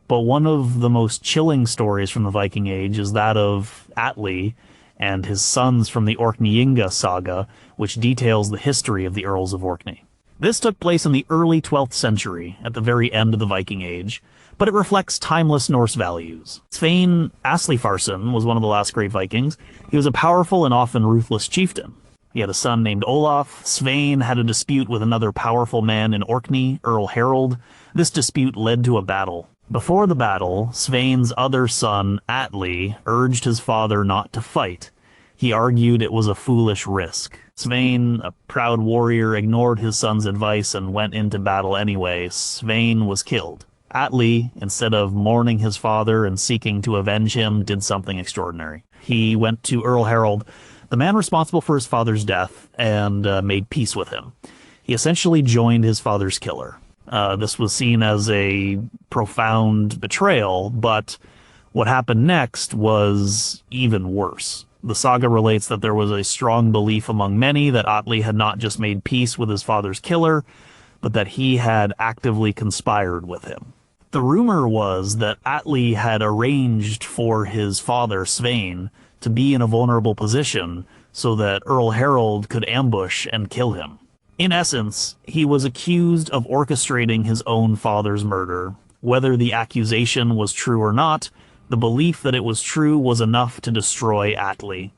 But one of the most chilling stories from the Viking Age is that of Atli and his sons from the Orkneyinga saga, which details the history of the Earls of Orkney. This took place in the early 12th century, at the very end of the Viking Age, but it reflects timeless Norse values. Svein Aslifarsson was one of the last great Vikings. He was a powerful and often ruthless chieftain. He had a son named Olaf. Svein had a dispute with another powerful man in Orkney, Earl Harold. This dispute led to a battle. Before the battle, Svein's other son, Atli, urged his father not to fight. He argued it was a foolish risk. Svein, a proud warrior, ignored his son's advice and went into battle anyway. Svein was killed. Atli, instead of mourning his father and seeking to avenge him, did something extraordinary. He went to Earl Harold, the man responsible for his father's death, and made peace with him. He essentially joined his father's killer. This was seen as a profound betrayal, but what happened next was even worse. The saga relates that there was a strong belief among many that Atli had not just made peace with his father's killer, but that he had actively conspired with him. The rumor was that Atli had arranged for his father, Svein, to be in a vulnerable position so that Earl Harold could ambush and kill him. In essence, he was accused of orchestrating his own father's murder. Whether the accusation was true or not, the belief that it was true was enough to destroy Atli.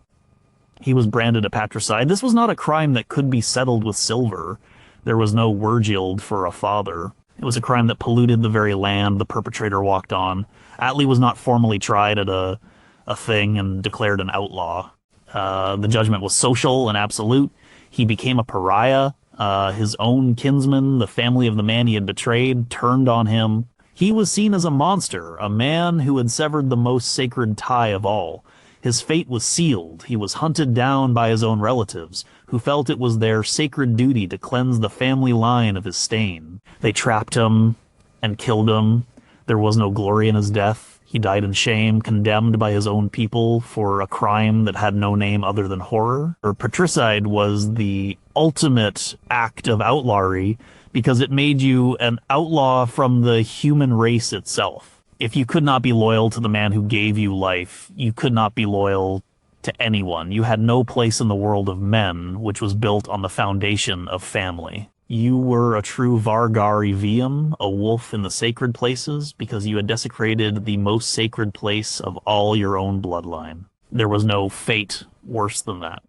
He was branded a patricide. This was not a crime that could be settled with silver. There was no wurgild for a father. It was a crime that polluted the very land the perpetrator walked on. Atli was not formally tried at a thing and declared an outlaw. The judgment was social and absolute. He became a pariah. His own kinsmen, the family of the man he had betrayed, turned on him. He was seen as a monster, a man who had severed the most sacred tie of all. His fate was sealed. He was hunted down by his own relatives, who felt it was their sacred duty to cleanse the family line of his stain. They trapped him and killed him. There was no glory in his death. He died in shame, condemned by his own people for a crime that had no name other than horror. Patricide was the ultimate act of outlawry because it made you an outlaw from the human race itself. If you could not be loyal to the man who gave you life, you could not be loyal to anyone. You had no place in the world of men, which was built on the foundation of family. You were a true Vargari Viam, a wolf in the sacred places, because you had desecrated the most sacred place of all your own bloodline. There was no fate worse than that.